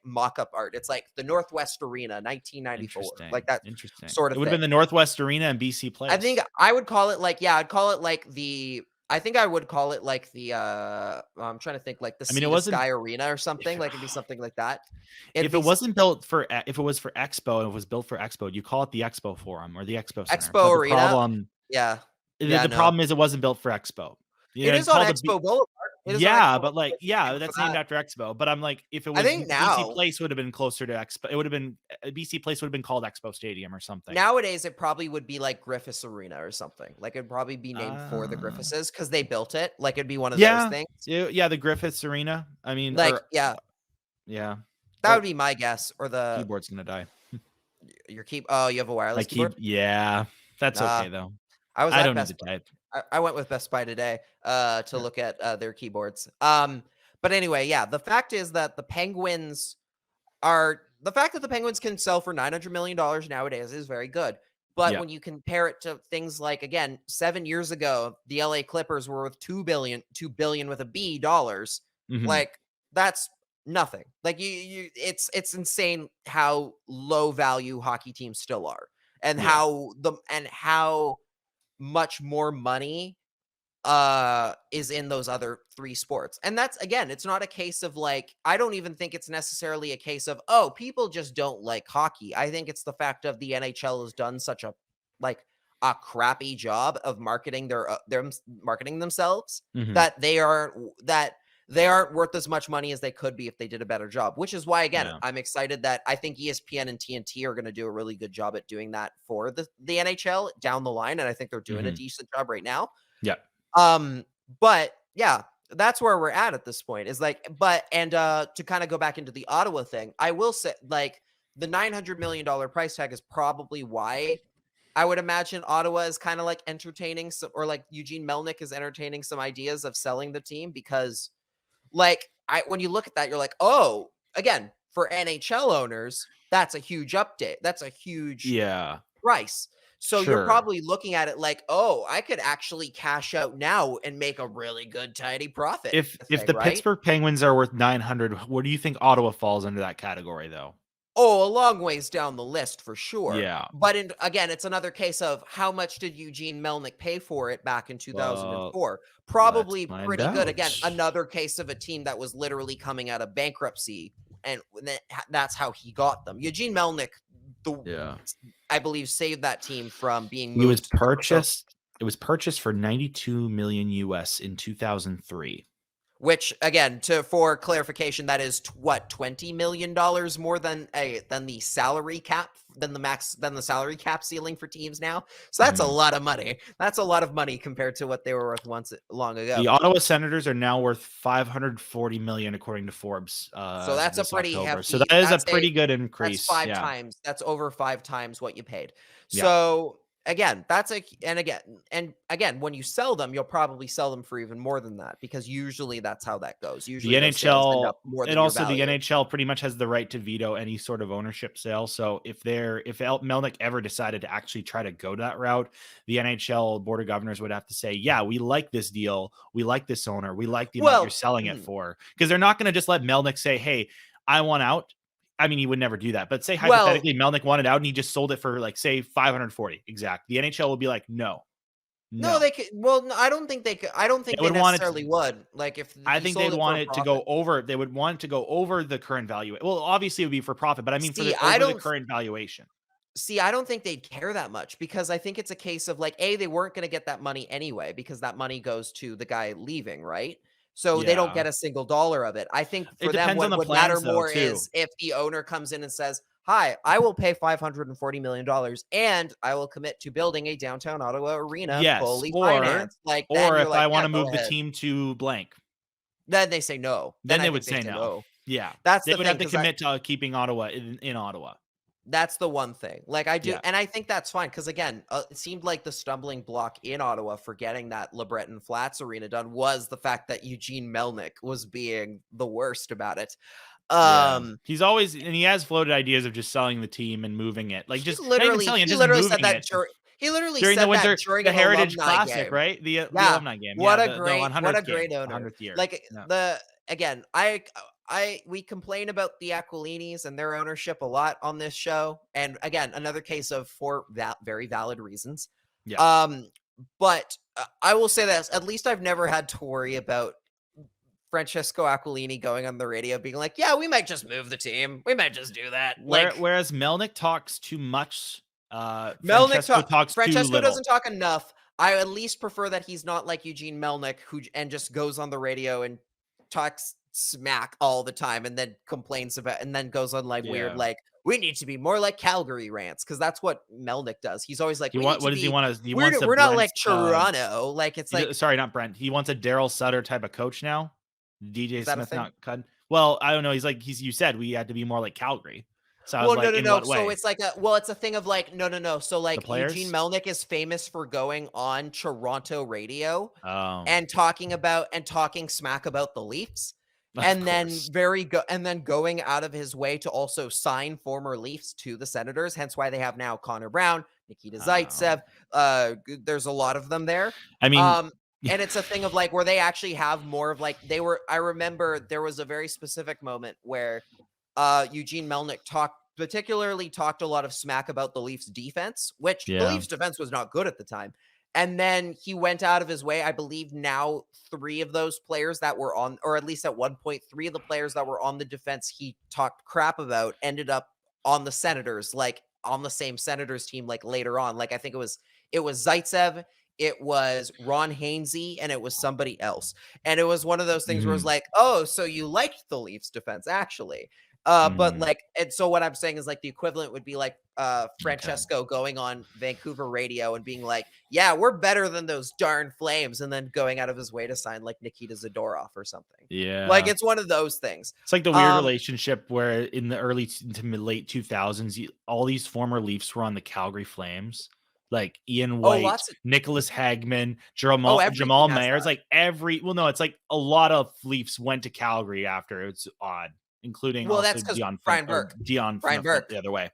mock-up art, it's like the Northwest Arena, 1994, like that sort of. It would have been the Northwest Arena and BC Place. I think I would call it like I'd call it like the. I think I would call it like the I'm trying to think like the Sky Arena or something. Like it'd be something like that. If it wasn't built for if it was for Expo and it was built for Expo, you call it the Expo Forum or the Expo Center. Expo Arena. The problem is it wasn't built for Expo. It is on Expo Boulevard. Yeah, but like, that's named after Expo. But I'm like, if it was I think BC Place would have been closer to Expo. It would have been BC Place would have been called Expo Stadium or something. Nowadays, it probably would be like Griffiths Arena or something. Like it'd probably be named for the Griffiths because they built it. Like it'd be one of those things. Yeah, the Griffiths Arena. I mean, like yeah. That would be my guess. Or the keyboard's gonna die. Your Oh, you have a wireless keyboard? Yeah, that's okay though. I don't need to type. I went with Best Buy today to look at their keyboards. But anyway, yeah, the fact is that the fact that the Penguins can sell for $900 million nowadays is very good. But when you compare it to things like, again, 7 years ago, the LA Clippers were worth $2 billion with a B dollars. Like that's nothing. Like it's insane how low value hockey teams still are, and how much more money is in those other three sports. And that's, again, it's not a case of like, I don't even think it's necessarily a case of, oh, people just don't like hockey. I think it's the fact of the NHL has done such a crappy job of marketing their marketing themselves that they aren't worth as much money as they could be if they did a better job, which is why, again, I'm excited that I think ESPN and TNT are going to do a really good job at doing that for the NHL down the line. And I think they're doing a decent job right now. Yeah. But yeah, that's where we're at this point is like, to kind of go back into the Ottawa thing, I will say like the $900 million price tag is probably why I would imagine Ottawa is kind of like entertaining or like Eugene Melnyk is entertaining some ideas of selling the team, because like when you look at that, you're like, oh, again, for NHL owners, that's a huge update. That's a huge price. So you're probably looking at it like, oh, I could actually cash out now and make a really good, tidy profit. If the Pittsburgh Penguins are worth 900, what do you think Ottawa falls into that category, though? Oh, a long ways down the list for sure. Yeah. But again, it's another case of how much did Eugene Melnyk pay for it back in 2004? Probably pretty good. Again, another case of a team that was literally coming out of bankruptcy, and that's how he got them. Eugene Melnyk, I believe, saved that team from being moved. It was purchased for $92 million US in 2003. Which, again, for clarification, that is $20 million more than the salary cap, than the salary cap ceiling for teams now. So that's a lot of money. That's a lot of money compared to what they were worth long ago. The Ottawa Senators are now worth $540 million according to Forbes. So that's a pretty hefty. So that is a pretty good increase. That's 5 times. That's over 5 times what you paid. So. Again, when you sell them, you'll probably sell them for even more than that, because usually that's how that goes. Usually the NHL and also the NHL pretty much has the right to veto any sort of ownership sale. So if Melnyk ever decided to actually try to go that route, the NHL Board of Governors would have to say, yeah, we like this deal. We like this owner. We like the amount you're selling it for. Because they're not going to just let Melnyk say, hey, I want out. I mean, he would never do that, but say hypothetically Melnyk wanted out and he just sold it for like, say, 540 exact. The NHL will be like, no, they could. Well, no, I don't think they could. I don't think they necessarily would. Like if I think they'd want it to go over. They would want it to go over the current value. Well, obviously it would be for profit, but I mean, the current valuation. See, I don't think they'd care that much, because I think it's a case of like, they weren't going to get that money anyway, because that money goes to the guy leaving, right? So they don't get a single dollar of it. I think for them, what would matter more is if the owner comes in and says, hi, I will pay $540 million and I will commit to building a downtown Ottawa arena fully financed. Or if I want to move the team to blank. Then they say no. Then they would say no. Yeah. They would have to commit to keeping Ottawa in Ottawa. That's the one thing. Like I do, and I think that's fine, because again, it seemed like the stumbling block in Ottawa for getting that LeBreton Flats arena done was the fact that Eugene Melnyk was being the worst about it. He's always, and he has floated ideas of just selling the team and moving it, like just literally selling it, he just literally moving said that it. He literally during said the winter, that during the an Heritage alumni Classic, game. right? The alumni game. What a great owner. 100th year. Like again, we complain about the Aquilinis and their ownership a lot on this show, and again, another case of for very valid reasons. But I will say this: at least I've never had to worry about Francesco Aquilini going on the radio being like, "Yeah, we might just move the team. We might just do that." Whereas Melnyk talks too much. Francesco talks too little. doesn't talk enough. I at least prefer that he's not like Eugene Melnyk, and just goes on the radio and talks smack all the time and then complains about, and then goes on like weird, like, we need to be more like Calgary rants, because that's what Melnyk does. He's always like, what does he want? we're not like Toronto. Like, it's like, sorry, not Brent. He wants a Daryl Sutter type of coach now. DJ Smith not cut. Well, I don't know. You said we had to be more like Calgary. So I was like, no. What way? So it's like it's a thing of like, no. So like Eugene Melnyk is famous for going on Toronto radio and talking smack about the Leafs. And then going out of his way to also sign former Leafs to the Senators, hence why they have now Connor Brown, Nikita Zaitsev. There's a lot of them there. I mean, and it's a thing of like where they actually have more of like I remember there was a very specific moment where Eugene Melnyk particularly talked a lot of smack about the Leafs defense, which the Leafs defense was not good at the time. And then he went out of his way. I believe now 3 of those players that were on, or at least at one point, 3 of the players that were on the defense he talked crap about ended up on the Senators, like on the same Senators team, like later on. Like, I think it was Zaitsev, it was Ron Hainsey, and it was somebody else. And it was one of those things where it was like, oh, so you liked the Leafs defense, actually. But like, and so what I'm saying is like the equivalent would be like Francesco going on Vancouver radio and being like, yeah, we're better than those darn Flames, and then going out of his way to sign like Nikita Zadorov or something. Yeah. Like, it's one of those things. It's like the weird relationship late 2000s, all these former Leafs were on the Calgary Flames. Like Ian White, Nicholas Hagman, Jamal Mayer. It's like it's like a lot of Leafs went to Calgary after. It's odd. Including that's because Brian Burke. The other way.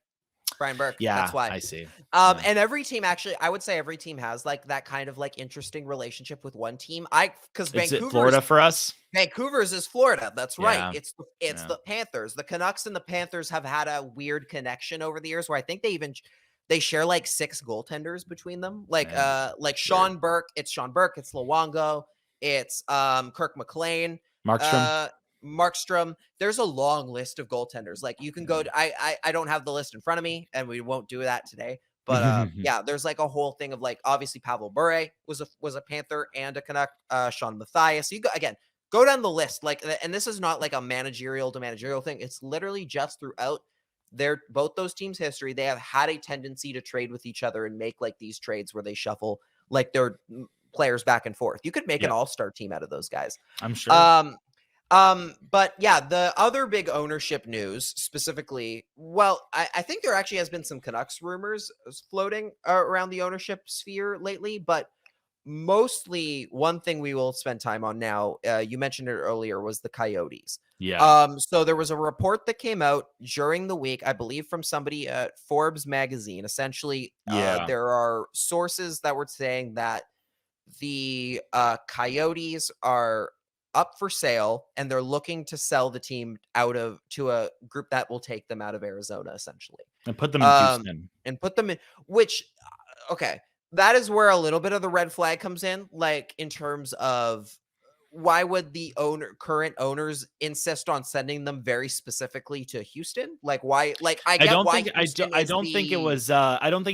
Brian Burke. Yeah, that's why. I see. And every team, actually, I would say every team has like that kind of like interesting relationship with one team. Because Vancouver, Florida for us. Vancouver's is Florida. That's right. It's the Panthers. The Canucks and the Panthers have had a weird connection over the years, where I think they share like 6 goaltenders between them. Like Sean Burke. It's Sean Burke. It's Luongo. It's Kirk McLean. Markstrom. There's a long list of goaltenders. Like, you can go to, I don't have the list in front of me, and we won't do that today. But there's like a whole thing of like, obviously Pavel Bure was a Panther and a Canuck. Sean Mathias. So you go down the list. Like, and this is not like a managerial to managerial thing. It's literally just throughout both those teams' history, they have had a tendency to trade with each other and make like these trades where they shuffle like their players back and forth. You could make an all-star team out of those guys, I'm sure. But yeah, the other big ownership news specifically, I think there actually has been some Canucks rumors floating around the ownership sphere lately, but mostly one thing we will spend time on now, you mentioned it earlier, was the Coyotes. Yeah. So there was a report that came out during the week, I believe from somebody at Forbes magazine. Essentially, there are sources that were saying that the Coyotes are up for sale, and they're looking to sell the team to a group that will take them out of Arizona, essentially, and put them in Houston, which, okay, that is where a little bit of the red flag comes in, like in terms of why would the current owners insist on sending them very specifically to Houston? Like, why? Like, I don't think it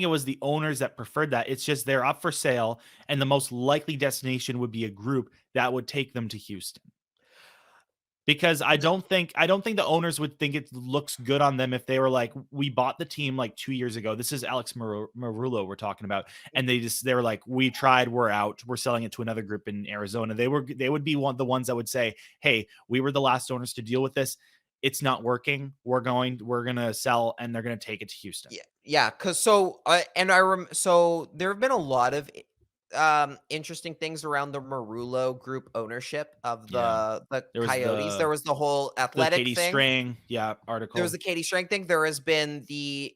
was the owners that preferred that. It's just they're up for sale, and the most likely destination would be a group that would take them to Houston. Because I don't think the owners would think it looks good on them if they were like, we bought the team like 2 years ago. This is Alex Marullo we're talking about. And they were like, we tried, we're out, we're selling it to another group in Arizona. They would be the ones that would say, hey, we were the last owners to deal with this. It's not working. We're going to sell, and they're going to take it to Houston. Yeah. Cause so there have been a lot of interesting things around the Marullo group ownership of the Coyotes. There was the whole athletic Katie thing. Strang, article. There was the Katie Strang thing. There has been the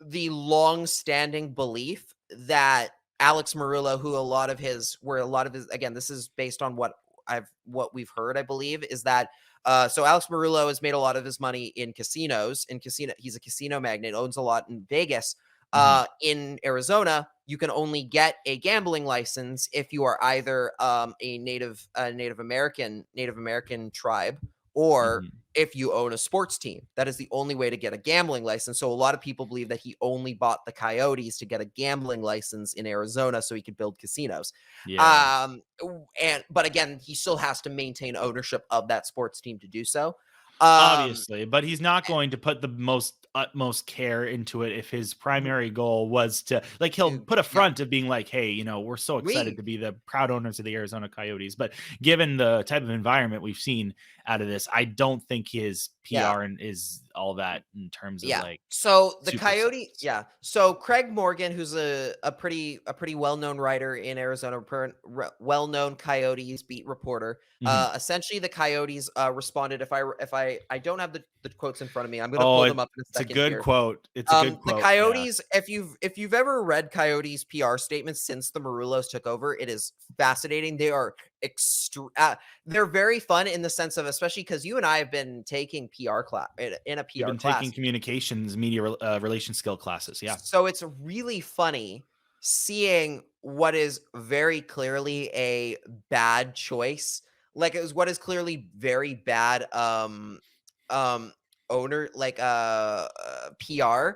long-standing belief that Alex Marullo, who a lot of his, again, this is based on what we've heard, I believe, is that so Alex Marullo has made a lot of his money in casinos. He's a casino magnate, owns a lot in Vegas. In Arizona, you can only get a gambling license if you are either a Native American tribe, or if you own a sports team. That is the only way to get a gambling license. So a lot of people believe that he only bought the Coyotes to get a gambling license in Arizona so he could build casinos. Yeah. But again, he still has to maintain ownership of that sports team to do so. Obviously, but he's not going to put the utmost care into it if his primary goal was to, like, he'll put a front of being like, hey, you know, we're so excited to be the proud owners of the Arizona Coyotes. But given the type of environment we've seen out of this, I don't think his PR is all that in terms of like. So the Coyote, So Craig Morgan, who's a pretty well-known writer in Arizona, well-known Coyotes beat reporter. Essentially, the Coyotes responded. If I don't have the quotes in front of me, I'm going to pull them up in a second. It's a good quote. It's a good quote. The Coyotes, if you've ever read Coyotes PR statements since the Marullos took over, it is fascinating. They are they're very fun in the sense of, especially because you and I have been taking PR class in a PR You've been class. taking communications, media relation skill classes. Yeah. So it's really funny seeing what is very clearly a bad choice. Like, it was what is clearly very bad owner, like PR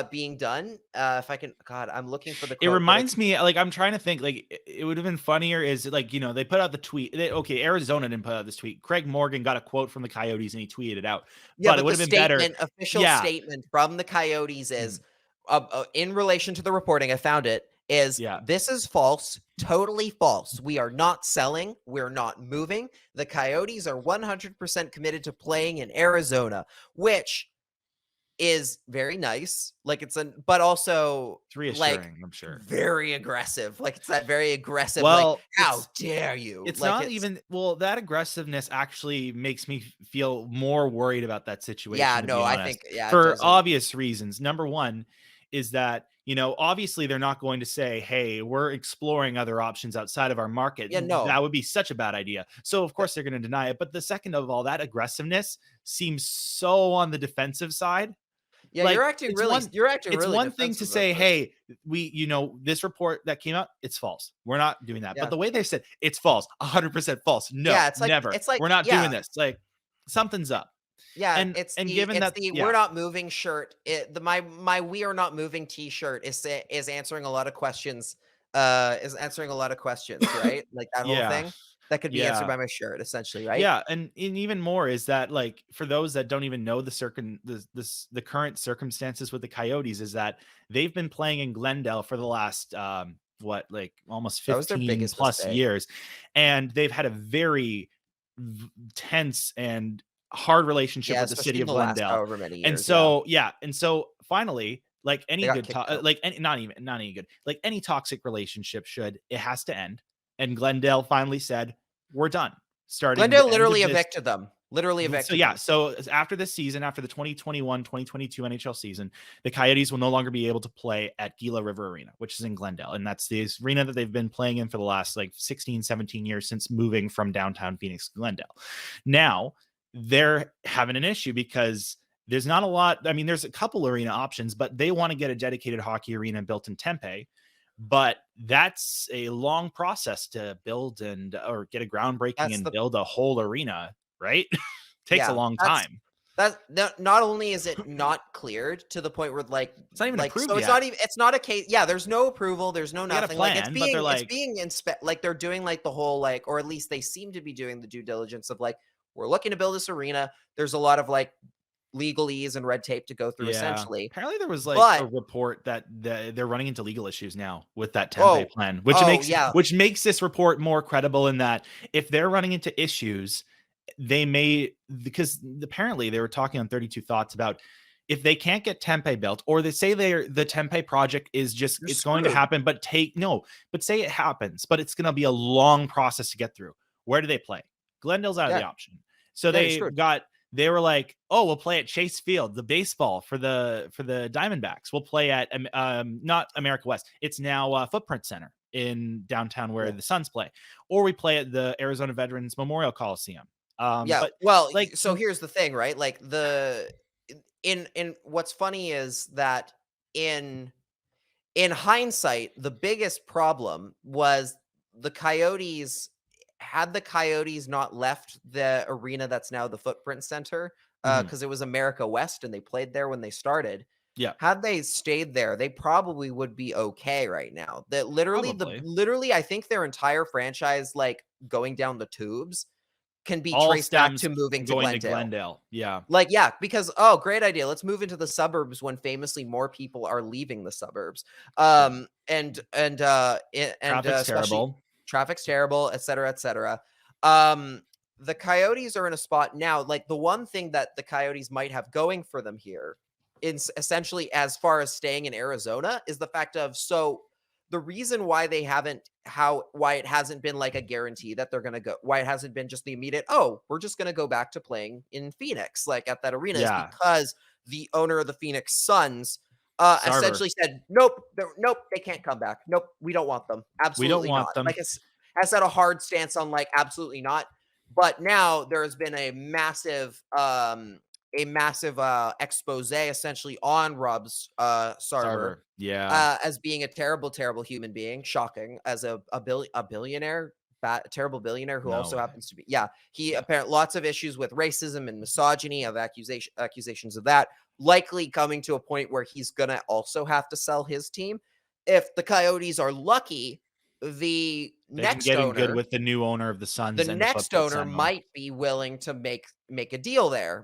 being done. If I can, God, I'm looking for the quote. It reminds me, like, I'm trying to think, like, it would have been funnier is, like, you know, they put out the tweet. Arizona didn't put out this tweet. Craig Morgan got a quote from the Coyotes and he tweeted it out. Yeah, but it would have been better. Official statement from the Coyotes is, in relation to the reporting, I found it, is this is false, totally false. We are not selling. We're not moving. The Coyotes are 100% committed to playing in Arizona, which is very nice. Like, but also it's reassuring, I'm sure. Very aggressive. Like, it's that very aggressive. Well, like, how dare you? It's like, not even, that aggressiveness actually makes me feel more worried about that situation. Yeah, no, I think, for obvious reasons. Number one is that, you know, obviously they're not going to say, hey, we're exploring other options outside of our market. Yeah, no. That would be such a bad idea. So of course they're going to deny it. But the second of all, that aggressiveness seems so on the defensive side. Yeah, like, you're acting really. It's one thing to say, hey, you know, this report that came out, it's false. We're not doing that. But the way they said it's false, 100% false. No, it's like, never. It's like, we're not doing this. Like, something's up. Yeah, given that we're not moving shirt. My we are not moving T-shirt is answering a lot of questions. Right? Like that whole thing. That could be answered by my shirt, essentially, right? Yeah, and even more is that, like, for those that don't even know the current circumstances with the Coyotes, is that they've been playing in Glendale for the last almost 15 plus years, and they've had a very tense and hard relationship with the city of Glendale. And so finally, like any good not any good, like any toxic relationship it has to end. And Glendale finally said, we're done. Glendale literally evicted them. So after this season, after the 2021-2022 NHL season, the Coyotes will no longer be able to play at Gila River Arena, which is in Glendale. And that's the arena that they've been playing in for the last 16, 17 years since moving from downtown Phoenix to Glendale. Now, they're having an issue because there's not a lot. I mean, there's a couple arena options, but they want to get a dedicated hockey arena built in Tempe. But that's a long process to build or get a groundbreaking and build a whole arena, right? Takes a long time. That not only is it not cleared to the point where it's not even approved so yet. It's not a case. Yeah, there's no approval. There's no nothing. Plan, it's being they're doing the whole or at least they seem to be doing the due diligence of we're looking to build this arena. There's a lot of legalese and red tape to go through, essentially. Apparently there was a report that they're running into legal issues now with that Tempe plan, which makes this report more credible in that if they're running into issues, they may, because apparently they were talking on 32 Thoughts about if they can't get Tempe built, or they say the Tempe project is just, it's going to happen, but say it happens, but it's going to be a long process to get through. Where do they play? Glendale's out of the option. So they were like, oh, we'll play at Chase Field, the baseball for the Diamondbacks. We'll play at not America West. It's now Footprint Center in downtown where the Suns play, or we play at the Arizona Veterans Memorial Coliseum. So here's the thing, right? In what's funny is that in hindsight, the biggest problem was the Coyotes had the Coyotes not left the arena that's now the Footprint Center, because it was America West and they played there when they started. Yeah. Had they stayed there, they probably would be okay right now. That literally, I think their entire franchise, like going down the tubes, can be All traced back stems to moving to going Glendale. to Glendale. Yeah. Like, yeah, because great idea. Let's move into the suburbs when famously more people are leaving the suburbs. And Traffic's terrible. Traffic's terrible, et cetera, et cetera. The Coyotes are in a spot now. Like, the one thing that the Coyotes might have going for them here, essentially as far as staying in Arizona, is the fact of, so the reason why why it hasn't been like a guarantee that they're going to go, why it hasn't been just the immediate, we're just going to go back to playing in Phoenix, like at that arena, is because the owner of the Phoenix Suns essentially said, nope, they can't come back. Nope, we don't want them. Absolutely not. Them. Like, has had a hard stance on, like, absolutely not. But now there has been a massive expose essentially on Rob Sarver. Yeah. As being a terrible, terrible human being. Shocking. As a billionaire, terrible billionaire who also happens to be. Yeah. He apparently lots of issues with racism and misogyny, of accusations of that. Likely coming to a point where he's going to also have to sell his team. If the Coyotes are lucky, the next owner, good with the new owner of the Suns. The next owner might be willing to make a deal there.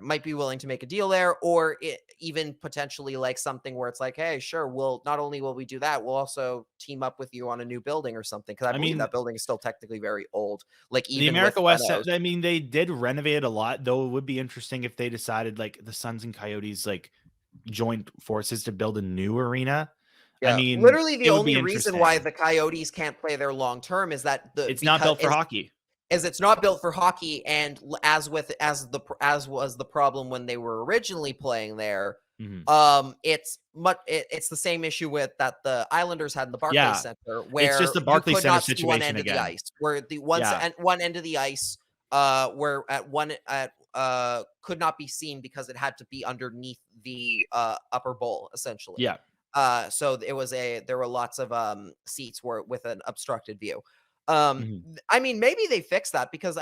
Or even potentially like something where it's like, hey, sure, we'll not only will we do that, we'll also team up with you on a new building or something. Because I believe that building is still technically very old. Like, even the America West, I mean, they did renovate it a lot. Though it would be interesting if they decided, like, the Suns and Coyotes like joined forces to build a new arena. Yeah. I mean, literally the only reason why the Coyotes can't play there long term is that it's not built for hockey. It's not built for hockey, and as was the problem when they were originally playing there. It's the same issue with that the Islanders had in the Barclays Center, where it's just the Barclays Center situation again. The ice, where the one end of the ice, where could not be seen because it had to be underneath the upper bowl, essentially. Yeah. So there were lots of seats with an obstructed view. I mean, maybe they fixed that, because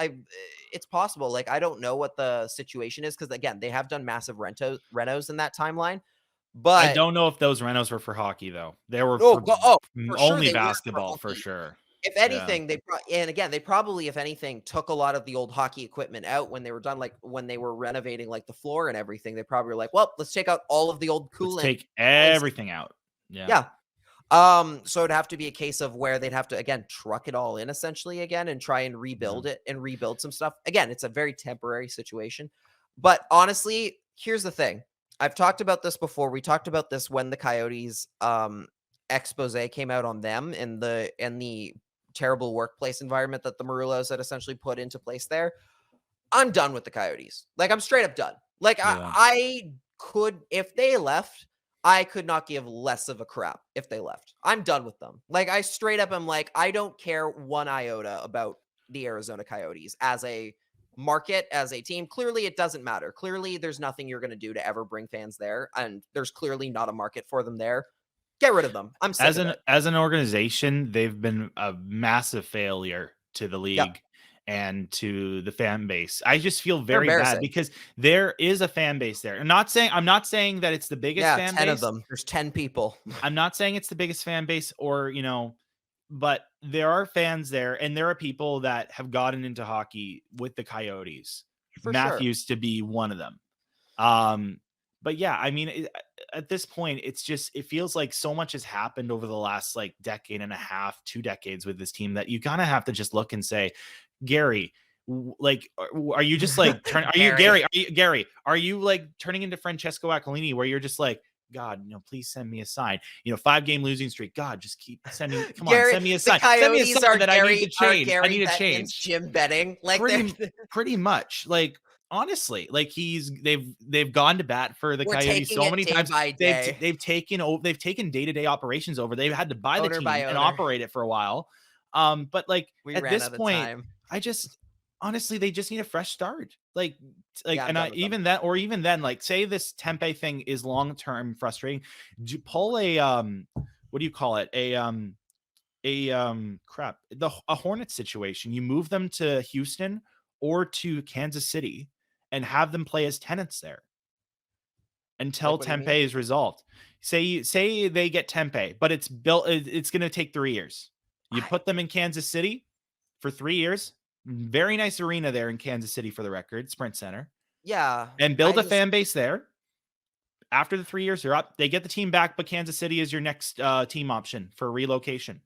it's possible. Like, I don't know what the situation is, because again, they have done massive renos in that timeline. But I don't know if those renos were for hockey though. They were only basketball for sure. If anything, they probably, if anything, took a lot of the old hockey equipment out when they were done, like when they were renovating like the floor and everything. They probably were like, well, let's take out all of the old coolant. Let's take everything out. Yeah. So it'd have to be a case of where they'd have to, again, truck it all in essentially again and try and rebuild it and rebuild some stuff. Again, it's a very temporary situation. But honestly, here's the thing. I've talked about this before. We talked about this when the Coyotes expose came out on them and the terrible workplace environment that the Marullos had essentially put into place there. I'm done with the Coyotes. Like, I'm straight up done. Like, I could, if they left, I could not give less of a crap if they left. I'm done with them. Like, I straight up am like, I don't care one iota about the Arizona Coyotes as a market, as a team. Clearly, it doesn't matter. Clearly, there's nothing you're going to do to ever bring fans there. And there's clearly not a market for them there. Get rid of them. I'm sick of it. As an organization, they've been a massive failure to the league and to the fan base. I just feel very bad because there is a fan base there. I'm not saying that it's the biggest fan 10 base. of them. There's 10 people. I'm not saying it's the biggest fan base or, but there are fans there, and there are people that have gotten into hockey with the Coyotes. Matthews to be one of them. But yeah, I mean, at this point, it feels like so much has happened over the last like decade and a half, 2 decades with this team that you kind of have to just look and say, Gary, like, are you just like, are you like turning into Francesco Aquilini where you're just like, God, please send me a sign. 5-game losing streak. God, just keep sending. Come on, send me a sign. Send me a sign that I need to change. I need to change. Jim betting, like pretty much, like. Honestly, like they've gone to bat for the Coyotes so many times. They've taken day-to-day operations over. They've had to buy the team and operate it for a while. But like at this point, honestly, they just need a fresh start. Even then, like say this Tempe thing is long-term frustrating. Pull a what do you call it? a Hornets situation. You move them to Houston or to Kansas City and have them play as tenants there until Like, what do you mean? Tempe is resolved. Say they get Tempe, but it's going to take 3 years. You put them in Kansas City for 3 years. Very nice arena there in Kansas City, for the record, Sprint Center. Yeah. And build a fan base there. After the 3 years are up, they get the team back, but Kansas City is your next team option for relocation.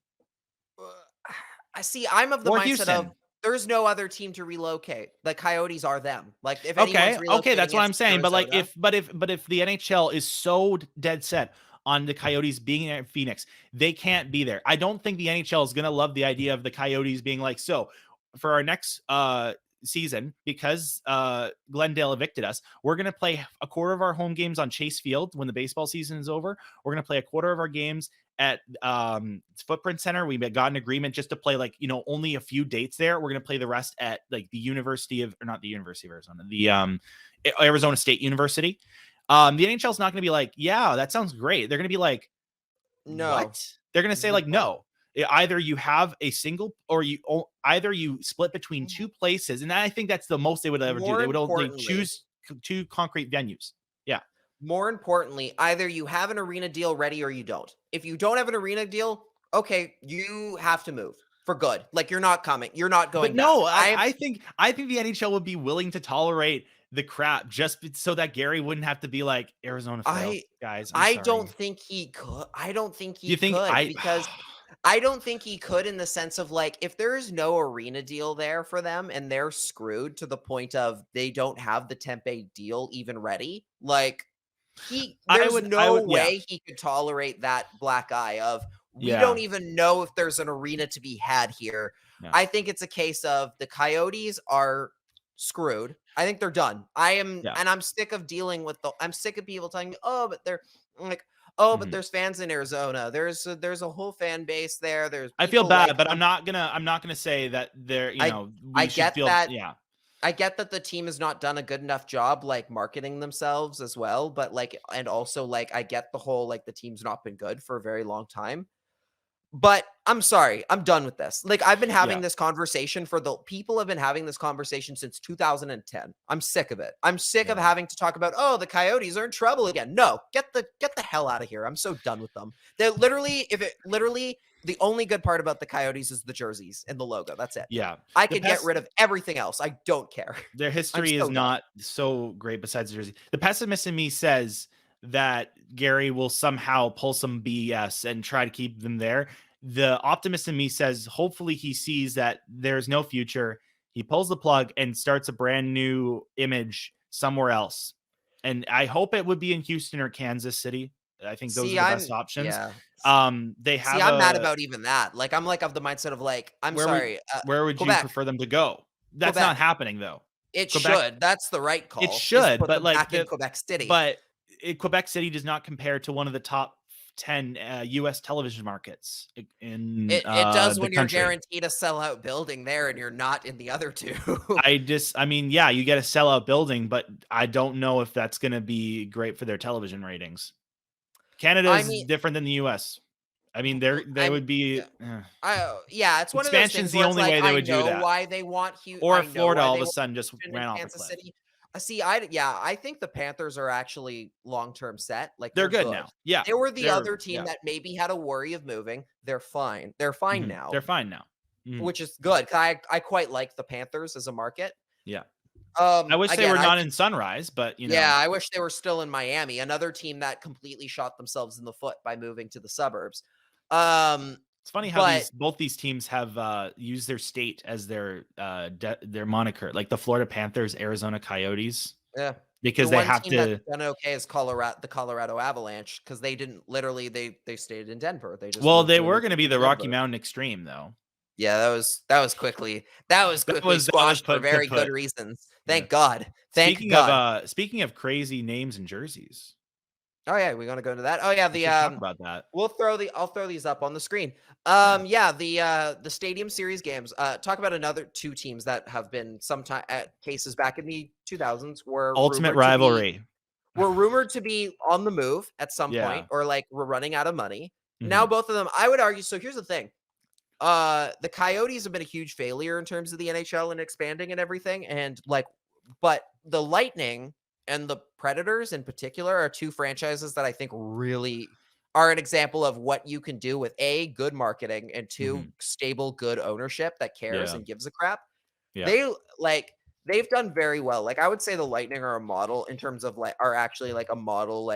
I see. I'm of the Or mindset Houston. of there's no other team to relocate. The Coyotes are them. Like, if anyone's okay, that's what I'm saying. But like, Arizona. if the NHL is so dead set on the Coyotes being at Phoenix, they can't be there. I don't think the NHL is gonna love the idea of the Coyotes being like, so for our next season, because Glendale evicted us, we're going to play a quarter of our home games on Chase Field when the baseball season is over. We're going to play a quarter of our games at Footprint Center. We got an agreement just to play like, only a few dates there. We're going to play the rest at like the not the University of Arizona, the Arizona State University. The NHL is not going to be like, yeah, that sounds great. They're going to be like, no. What? They're going to say like, no. Either you have a single, or you split between two places, and I think that's the most they would ever do. They would only choose two concrete venues. Yeah. More importantly, either you have an arena deal ready or you don't. If you don't have an arena deal, okay, you have to move for good. Like, you're not coming. You're not going. But no, I think the NHL would be willing to tolerate the crap just so that Gary wouldn't have to be like, Arizona failed, guys. I don't think he could. I don't think he could because. I don't think he could, in the sense of like, if there is no arena deal there for them and they're screwed to the point of they don't have the Tempe deal even ready, like there's no way he could tolerate that black eye of, we don't even know if there's an arena to be had here. Yeah. I think it's a case of the Coyotes are screwed. I think they're done. And I'm sick of dealing with I'm sick of people telling me, oh, but they're like, oh, but there's fans in Arizona. There's a whole fan base there. I feel bad, but I'm not gonna say that they're, I get that. Yeah. I get that the team has not done a good enough job like marketing themselves as well, but like, and also like, I get the whole, like, the team's not been good for a very long time. But I'm sorry, I'm done with this. Like, I've been having this conversation people have been having this conversation since 2010. I'm sick of it. I'm sick of having to talk about, oh, the Coyotes are in trouble again. No, get the hell out of here. I'm so done with them. They're literally, the only good part about the Coyotes is the jerseys and the logo. That's it. Yeah. I could get rid of everything else. I don't care. Their history is not so great besides the jersey. The pessimist in me says that Gary will somehow pull some BS and try to keep them there. The optimist in me says, hopefully he sees that there's no future. He pulls the plug and starts a brand new image somewhere else. And I hope it would be in Houston or Kansas City. I think those are the best options. Yeah. I'm mad about even that. Like, I'm like of the mindset of like, where would Quebec. You prefer them to go? That's Quebec. Not happening though. It should. That's the right call. It should, but like back in Quebec City. But Quebec City does not compare to one of the top 10 U.S. television markets in it does when country. You're guaranteed a sellout building there and you're not in the other two. You get a sellout building, but I don't know if that's going to be great for their television ratings. Canada is different than the U.S. They would be. It's one of those things. Expansion's the only way they would do that. Why they want Houston or Florida all of a sudden just ran off Kansas City. I think the Panthers are actually long-term set. Like, they're good now. Yeah. They were the other team that maybe had a worry of moving. They're fine. They're fine now. They're fine now. Which is good. I quite like the Panthers as a market. Yeah. I wish they were not in Sunrise, but Yeah, I wish they were still in Miami. Another team that completely shot themselves in the foot by moving to the suburbs. It's funny how both these teams have used their state as their moniker, like the Florida Panthers, Arizona Coyotes. Yeah, because they have to. That's done okay is the Colorado Avalanche, because they didn't literally they stayed in Denver. They just they were going to be the Rocky Mountain Extreme though. Yeah, that was quickly squashed for very good reasons. Thank God. Speaking of crazy names and jerseys. Oh yeah, we're gonna go into that. Oh yeah, talk about that. I'll throw these up on the screen. The Stadium Series games. Talk about another two teams that have been sometime at cases back in the 2000s where ultimate rivalry. Were rumored to be on the move at some point, or like we're running out of money. Now both of them, I would argue. So here's the thing: the Coyotes have been a huge failure in terms of the NHL and expanding and everything. And but the Lightning and the Predators in particular are two franchises that I think really are an example of what you can do with A, good marketing, and two, stable, good ownership that cares and gives a crap. Yeah. They've done very well. I would say the Lightning are a model in terms of are actually a model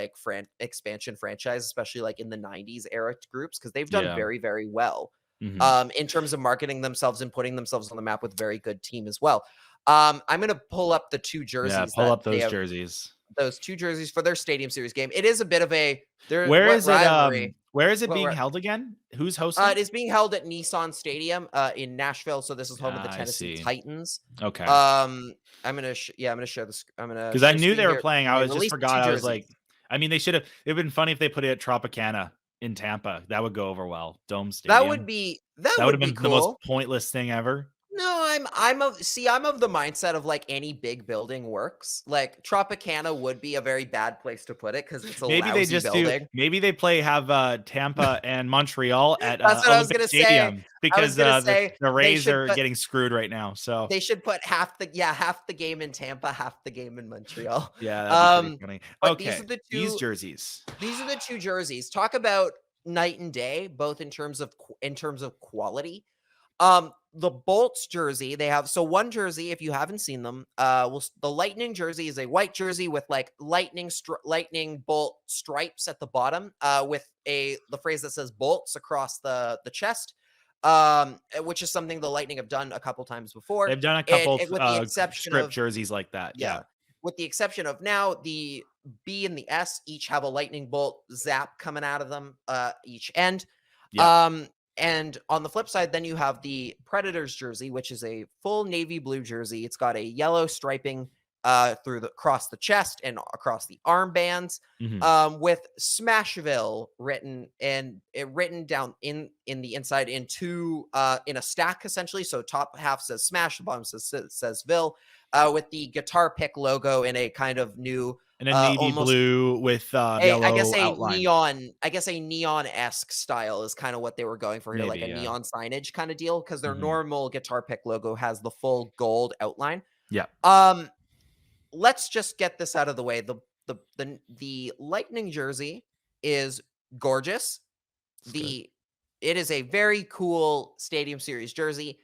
expansion franchise, especially in the 90s era groups, because they've done very, very well in terms of marketing themselves and putting themselves on the map with very good team as well. I'm going to pull up the two jerseys. Yeah, pull up those jerseys. Those two jerseys for their Stadium Series game. It is a bit of a Where is rivalry. Where is it being held again? Who's hosting? It is being held at Nissan Stadium in Nashville. So this is home of the Tennessee Titans. Okay. I'm gonna share this. Because I knew they were playing. I just forgot. I was like, I mean, they should have. It'd been funny if they put it at Tropicana in Tampa. That would go over well. Dome Stadium. That would have been cool. The most pointless thing ever. No, I'm of the mindset of any big building works. Tropicana would be a very bad place to put it because it's a lousy building. Maybe they have Tampa and Montreal at That's what I was gonna Stadium say. because the Rays are getting screwed right now. So they should put half the game in Tampa, half the game in Montreal. Yeah, that'd be pretty funny. Okay, these jerseys. These are the two jerseys. Talk about night and day, both in terms of quality. The Bolts jersey, they have one jersey, if you haven't seen them, the Lightning jersey is a white jersey with lightning bolt stripes at the bottom, with the phrase that says Bolts across the chest, which is something the Lightning have done a couple times before. They've done a couple with the exception script jerseys like that. Yeah. With the exception of now the B and the S each have a lightning bolt zap coming out of them, each end. Yeah. And on the flip side, then you have the Predators jersey, which is a full navy blue jersey. It's got a yellow striping across the chest and across the armbands, with Smashville written down in the inside in a stack essentially. So top half says Smash, the bottom says Ville, with the guitar pick logo in a kind of new. And a navy blue with yellow outline. I guess a neon-esque style is kind of what they were going for here, maybe, a neon signage kind of deal, because their normal guitar pick logo has the full gold outline. Yeah. Let's just get this out of the way. The Lightning jersey is gorgeous. It is a very cool Stadium Series jersey.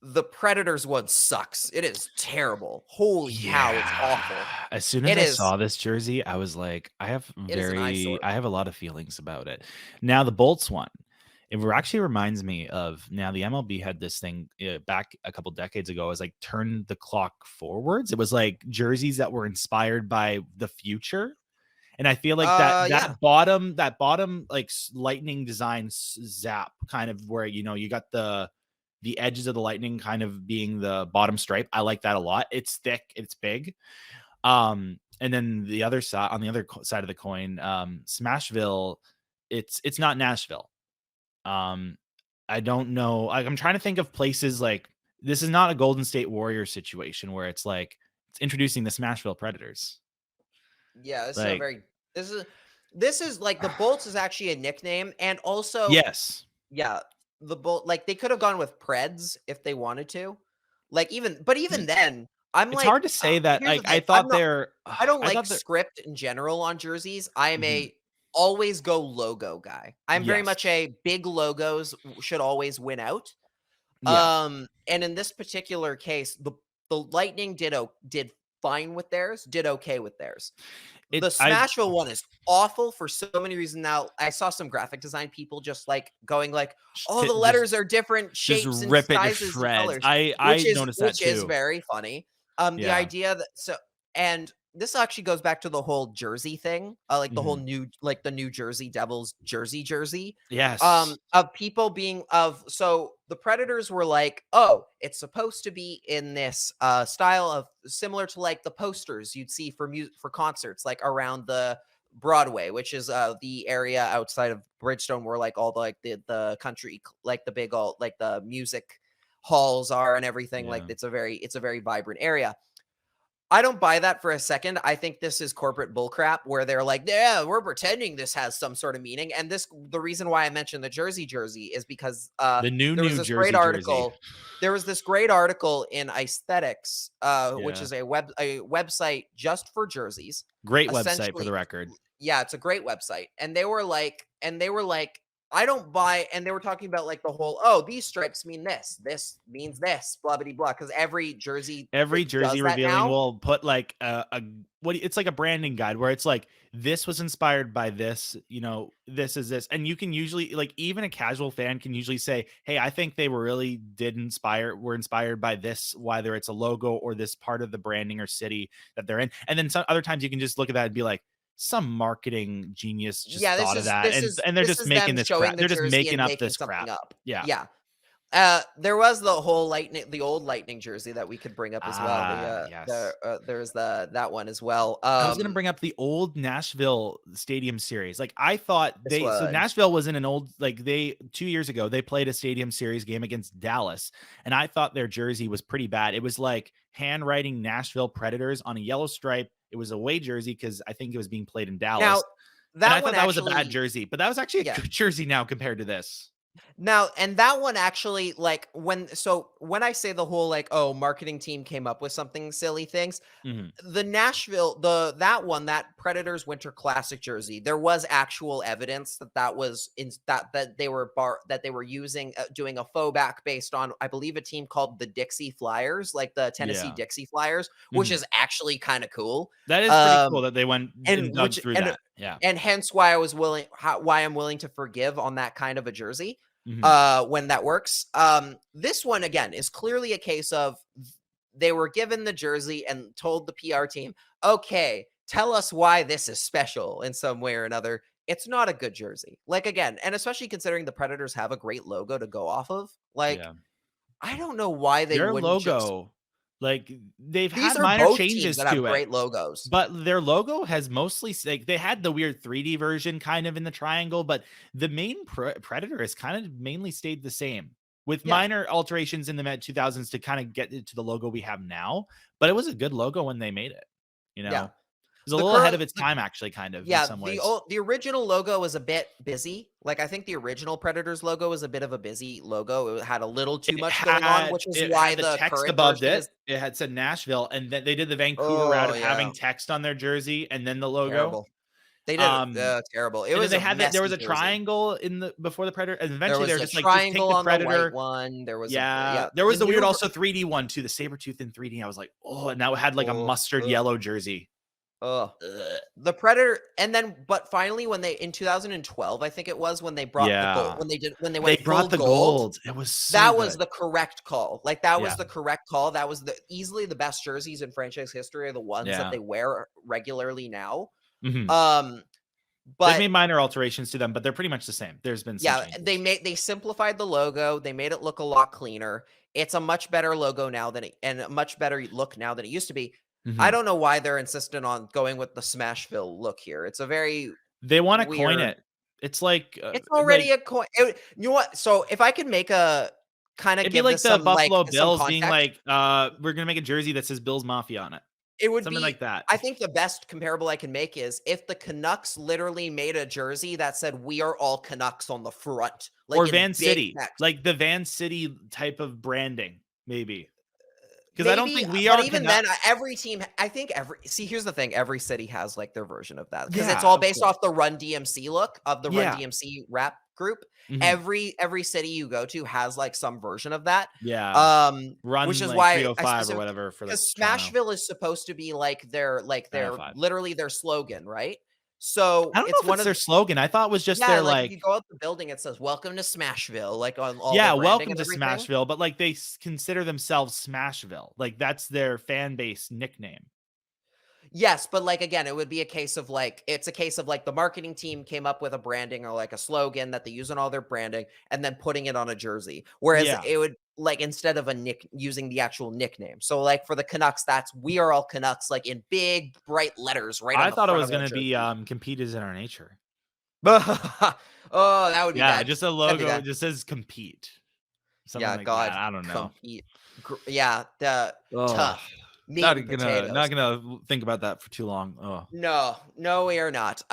The Predators one sucks. It is terrible. Holy cow, it's awful. As soon as I saw this jersey, I was like, I have a lot of feelings about it. Now the Bolts one, it actually reminds me of, now the MLB had this thing back a couple decades ago. It was turn the clock forwards. It was jerseys that were inspired by the future. And I feel like that bottom lightning design zap kind of where, you got the edges of the Lightning kind of being the bottom stripe. I like that a lot. It's thick, it's big. And then the other side, on the other side of the coin, Smashville, it's not Nashville. I don't know. I'm trying to think of places this is not a Golden State Warriors situation where it's introducing the Smashville Predators. Yeah, this is the Bolts is actually a nickname, and also yes, yeah. The Bolt, they could have gone with Preds if they wanted to, even then, it's hard to say that. I don't like script in general on jerseys. I am a always go logo guy. I'm very much a big logos should always win out. Yeah. And in this particular case, the Lightning did fine with theirs, did okay with theirs. The Smashville one is awful for so many reasons. Now, I saw some graphic design people just going all the letters are different shapes and sizes and colors. I noticed that too. Which is very funny. The idea that and this actually goes back to the whole jersey thing, the whole new the New Jersey Devils jersey. Yes. Of people so the Predators were oh, it's supposed to be in this style of similar to the posters you'd see for concerts around the Broadway, which is the area outside of Bridgestone where all the country the big the music halls are and everything. It's a very vibrant area. I don't buy that for a second. I think this is corporate bullcrap where they're like, yeah, we're pretending this has some sort of meaning. And the reason why I mentioned the jersey is because the new there was this jersey great article. There was this great article in Aesthetics, which is a website just for jerseys. Great website for the record. Yeah, it's a great website. And they were like, I don't buy, and they were talking about like the whole, these stripes mean this means this, blah, blah, blah. Because every jersey revealing will put like it's like a branding guide where it's like, this was inspired by this, this is this. And you can usually, like, even a casual fan can usually say, hey, I think they were inspired by this, whether it's a logo or this part of the branding or city that they're in. And then some other times you can just look at that and be like, some marketing genius just thought of that, and they're just making this crap. They're just making up this crap. Yeah. There was the whole the old Lightning jersey that we could bring up as well. Yes. There's that one as well. I was gonna bring up the old Nashville Stadium Series. Like, I thought so Nashville was in an old, like, 2 years ago they played a Stadium Series game against Dallas, and I thought their jersey was pretty bad. It was like handwriting Nashville Predators on a yellow stripe. It was a away jersey because I think it was being played in Dallas. Now, I thought that was a bad jersey, but that was actually a good jersey now compared to this. Now, and that one actually, like, when I say the whole, like, marketing team came up with something silly things, the Nashville, that Predators Winter Classic jersey, there was actual evidence that was that they were using, doing a faux back based on, I believe, a team called the Dixie Flyers, like the Tennessee Dixie Flyers, which is actually kind of cool. That is pretty cool that they went and dug through that. Yeah. And hence why I'm willing to forgive on that kind of a jersey. When that works. This one, again, is clearly a case of they were given the jersey and told the PR team, okay, tell us why this is special in some way or another. It's not a good jersey. Like, again, and especially considering the Predators have a great logo to go off of. Like, I don't know why their logo. Like, they've had minor changes to it. Great logos, but their logo has mostly, like, they had the weird 3D version kind of in the triangle, but the main Predator has kind of mainly stayed the same with minor alterations in the mid 2000s to kind of get it to the logo we have now. But it was a good logo when they made it. It was a little ahead of its time, actually, kind of. Yeah, in some ways. The original logo was a bit busy. Like, I think the original Predators logo was a bit of a busy logo. It had a little too much going on, which is why the text above it had said Nashville, and then they did the Vancouver route of having text on their jersey and then the logo. Terrible. They did terrible. It was there was a triangle before the Predator, and eventually they were just like, triangle just take the Predator. On the white one. There was there was the weird also 3D one too, the Sabretooth in 3D. I was like, and that had like a mustard yellow jersey. The Predator, and then, but finally, when they in 2012, I think it was, when they brought the gold, when they brought the gold, it was was the correct call. Like, that was the correct call. That was easily the best jerseys in franchise history are the ones that they wear regularly now. But they made minor alterations to them, but they're pretty much the same. There's been some changes. They simplified the logo. They made it look a lot cleaner. It's a much better logo now and a much better look now than it used to be. I don't know why they're insistent on going with the Smashville look here. It's a very they want to coin it. It's like it's already a coin. You know what? So if I could make a kind of it'd be like the Buffalo Bills being like, we're gonna make a jersey that says Bills Mafia on it. It would something be like that. I think the best comparable I can make is if the Canucks literally made a jersey that said "We are all Canucks" on the front, like, or Van City, like the Van City type of branding, maybe. Because I don't think we are. But even then, every team, I think here's the thing. Every city has like their version of that. Because it's all based off the Run DMC look of the Run DMC rap group. Every city you go to has like some version of that. Run, which is like why 305 or whatever. Because Smashville is supposed to be like their literally their slogan, right? So I don't know if it's their slogan. I thought it was just their like you go out the building, it says "Welcome to Smashville," like on all welcome to Smashville, but like they consider themselves Smashville, like that's their fan base nickname. Yes, but like again, it would be a case of like the marketing team came up with a branding or like a slogan that they use in all their branding and then putting it on a jersey. Whereas it would like instead of using the actual nickname. So like for the Canucks, that's "We are all Canucks," like in big bright letters, right? I thought it was going to be "Compete is in our nature." That would be bad. Just a logo. It just says "Compete." Something like that. I don't know. Compete. Tough. Meat and potatoes. Not gonna think about that for too long. Oh no, we are not.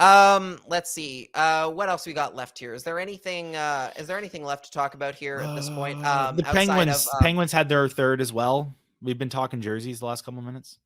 Let's see. What else we got left here? Is there anything left to talk about here at this point? The Penguins had their third as well. We've been talking jerseys the last couple of minutes.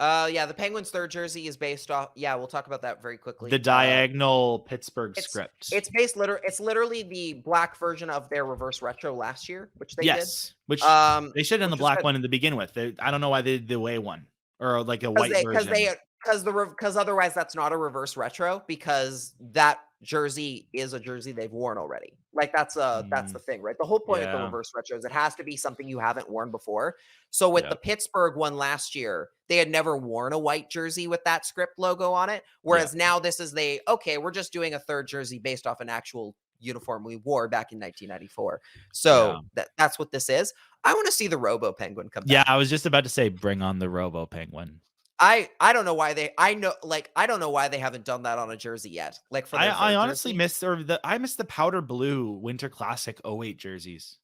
Yeah, the Penguins' third jersey is based off. Yeah, we'll talk about that very quickly. The diagonal Pittsburgh script. It's literally the black version of their reverse retro last year, which they did. Which they should have done the black one in the begin with. I don't know why they did the away one or like a white version. Because otherwise that's not a reverse retro, because that jersey is a jersey they've worn already. Like that's the thing, right? The whole point of the reverse retro is it has to be something you haven't worn before. So with the Pittsburgh one last year, they had never worn a white jersey with that script logo on it. Whereas now this is we're just doing a third jersey based off an actual uniform we wore back in 1994. So that's what this is. I want to see the Robo Penguin come back. Yeah, I was just about to say bring on the Robo Penguin. I don't know why I don't know why they haven't done that on a jersey yet. Like for I honestly miss the powder blue Winter Classic 08 jerseys.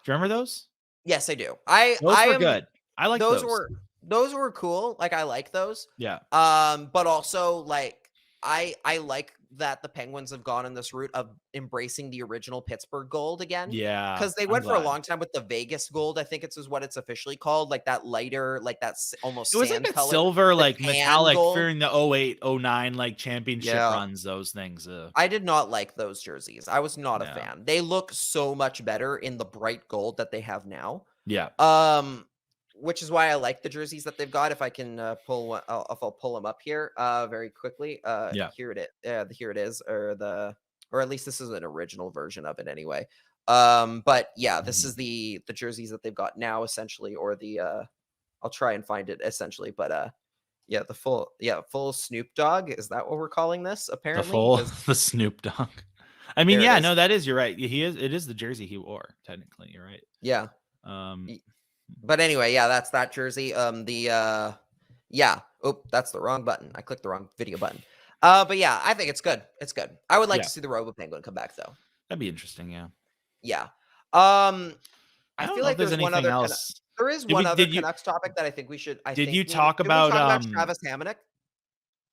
Do you remember those? Yes, I do. Those were good. I like those. Those were cool. Like I like those. Yeah. But also like I like that the Penguins have gone in this route of embracing the original Pittsburgh gold again. Yeah. Because they went for a long time with the Vegas gold. I think is what it's officially called. Like that lighter, like that's almost it was sand like that color, silver, like metallic gold. during the 08, 09 like championship runs, those things. I did not like those jerseys. I was not a fan. They look so much better in the bright gold that they have now. Yeah. Which is why I like the jerseys that they've got. If I can pull one, I'll pull them up here very quickly. Here it is, or at least this is an original version of it anyway. But yeah, this is the jerseys that they've got now essentially, or the I'll try and find it essentially, but the full Snoop Dogg, is that what we're calling this? Apparently, the Snoop Dogg. I mean, no, that is, you're right. It is the jersey he wore. Technically, you're right. Yeah. But anyway, that's that jersey. Oh, that's the wrong button. I clicked the wrong video button. But yeah, I think it's good. It's good. I would like to see the Robo Penguin come back though. That'd be interesting. Yeah. Yeah. I feel like there's one other else. There is one other Canucks topic that I think we should. Did you talk about Travis Hamonic?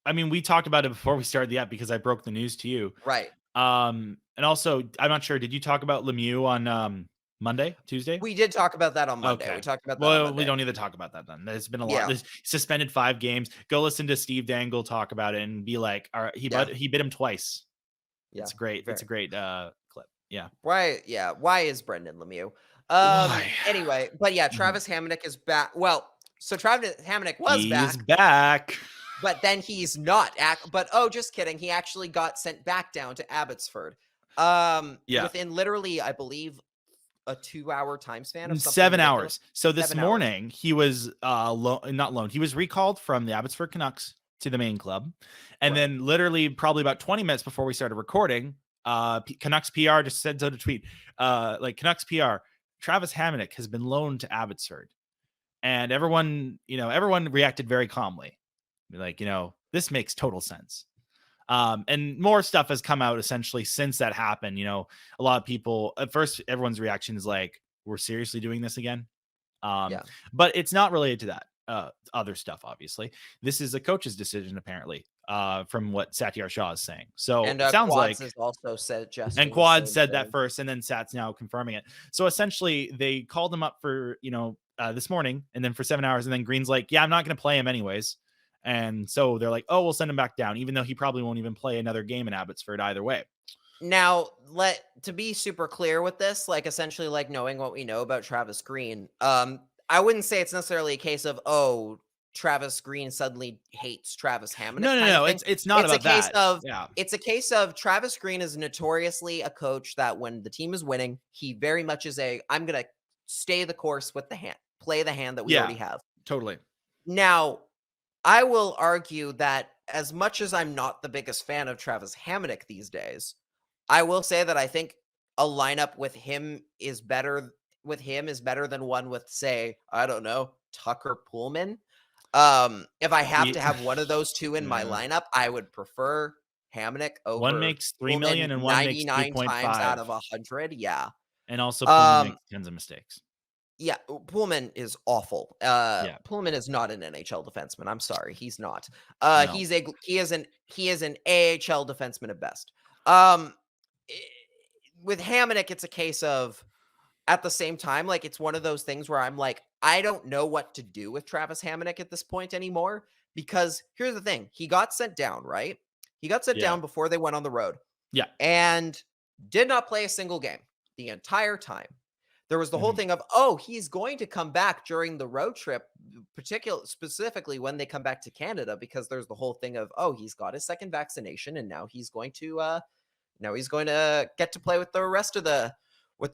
I mean, we talked about it before we started the app because I broke the news to you. Right. And also, I'm not sure. Did you talk about Lemieux on Monday, Tuesday? We did talk about that on Monday. Okay. We talked about that. Well, we don't need to talk about that then. There's been a lot. There's suspended 5 games. Go listen to Steve Dangle talk about it and be like, all right, he bit him twice. Yeah, it's great. It's a great clip. Yeah. Why? Yeah. Why is Brendan Lemieux? Anyway, but yeah, Travis Hamonic is back. Well, so Travis Hamonic was back. He's back. But then he's not. But just kidding. He actually got sent back down to Abbotsford. Within literally, I believe, a 2-hour time span of 7 hours. So this morning he was not loaned. He was recalled from the Abbotsford Canucks to the main club. And then literally probably about 20 minutes before we started recording, Canucks PR just sent out a tweet. Canucks PR, Travis Hamonic has been loaned to Abbotsford. And everyone reacted very calmly. Like, this makes total sense. And more stuff has come out essentially since that happened. A lot of people at first, everyone's reaction is like, we're seriously doing this again. But it's not related to that other stuff. Obviously, this is a coach's decision, apparently, from what Satyar Shah is saying. So it sounds Quads like has also said and Quad said that first, and then Sat's now confirming it. So essentially, they called him up for this morning, and then for 7 hours, and then Green's like, yeah, I'm not going to play him anyways. And so they're like, oh, we'll send him back down, even though he probably won't even play another game in Abbotsford either way. Now, to be super clear with this, like essentially like knowing what we know about Travis Green, I wouldn't say it's necessarily a case of, Travis Green suddenly hates Travis Hamonic. No. It's not about that. It's a case of Travis Green is notoriously a coach that when the team is winning, he very much is I'm going to stay the course with the hand, play the hand that we already have. Totally. Now, I will argue that as much as I'm not the biggest fan of Travis Hamonic these days, I will say that I think a lineup with him is better than one with, say, I don't know, Tucker Pullman. If I have to have one of those two in my lineup, I would prefer Hamonic over one makes $3 million and one makes 3.5 times out of 100. Yeah. And also Pullman makes tons of mistakes. Yeah, Pullman is awful. Yeah. Pullman is not an NHL defenseman. I'm sorry, he's not. No. He is an AHL defenseman at best. Um, i- with Hamonic, it's a case of at the same time, like it's one of those things where I'm like, I don't know what to do with Travis Hamonic at this point anymore. Because here's the thing: he got sent down, right? He got sent Yeah. down before they went on the road. Yeah. And did not play a single game the entire time. There was the whole Mhm. thing of, oh, he's going to come back during the road trip, specifically when they come back to Canada, because there's the whole thing of, oh, he's got his second vaccination and now he's going to get to play with the rest of the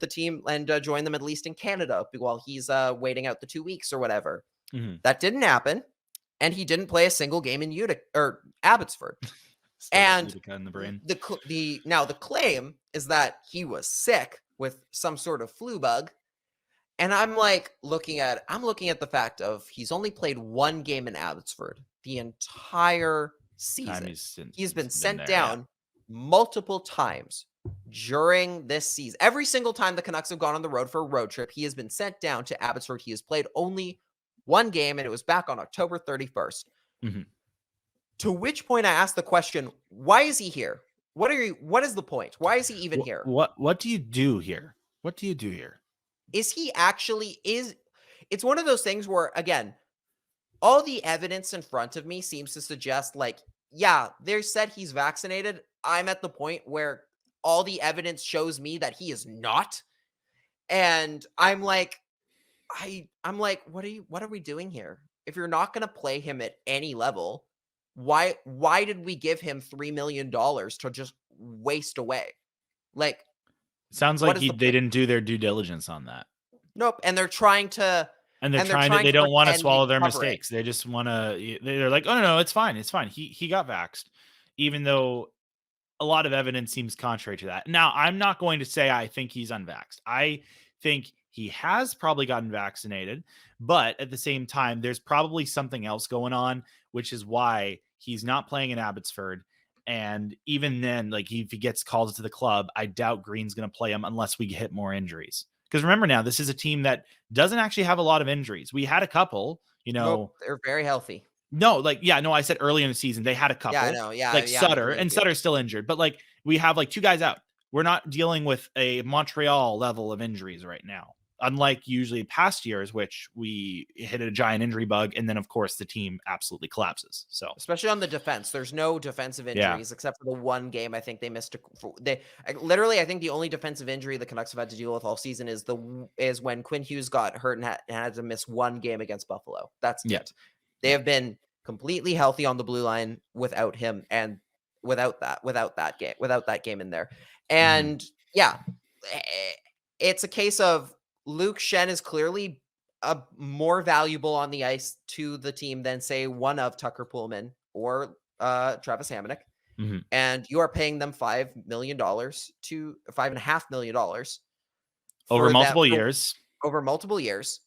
team and join them at least in Canada while he's waiting out the 2 weeks or whatever. Mhm. That didn't happen, and he didn't play a single game in Utica or Abbotsford. And Utica in the brain. the claim is that he was sick with some sort of flu bug. And I'm like looking at the fact of he's only played one game in Abbotsford the entire season. He's been sent down multiple times during this season. Every single time the Canucks have gone on the road for a road trip, he has been sent down to Abbotsford. He has played only one game, and it was back on October 31st. Mm-hmm. To which point I asked the question, why is he here? What is the point? Why is he even here? What do you do here? What do you do here? It's one of those things where, again, all the evidence in front of me seems to suggest, like, yeah, they said he's vaccinated. I'm at the point where all the evidence shows me that he is not. And I'm like, what are we doing here? If you're not going to play him at any level, why did we give him $3 million to just waste away? Like, sounds like they didn't do their due diligence on that. Nope. And they're trying to, they don't want to swallow their mistakes. They just want to, they're like, oh no, it's fine. It's fine. He got vaxxed, even though a lot of evidence seems contrary to that. Now, I'm not going to say I think he's unvaxxed. I think he has probably gotten vaccinated, but at the same time, there's probably something else going on, which is why he's not playing in Abbotsford. And even then, like, if he gets called to the club, I doubt Green's going to play him unless we hit more injuries. Because remember now, this is a team that doesn't actually have a lot of injuries. We had a couple, Nope, they're very healthy. No, I said early in the season, they had a couple. Yeah, I know. Yeah. Like Sutter, and Sutter's still injured. But like, we have like two guys out. We're not dealing with a Montreal level of injuries right now. Unlike usually past years, which we hit a giant injury bug, and then of course the team absolutely collapses. So especially on the defense, there's no defensive injuries except for the one game. I think they missed. I think the only defensive injury the Canucks have had to deal with all season is when Quinn Hughes got hurt and had to miss one game against Buffalo. That's it. They have been completely healthy on the blue line without him, and without that game in there. And it's a case of Luke Schenn is clearly more valuable on the ice to the team than, say, one of Tucker Pullman or Travis Hamonic. Mm-hmm. And you are paying them $5.5 million over multiple years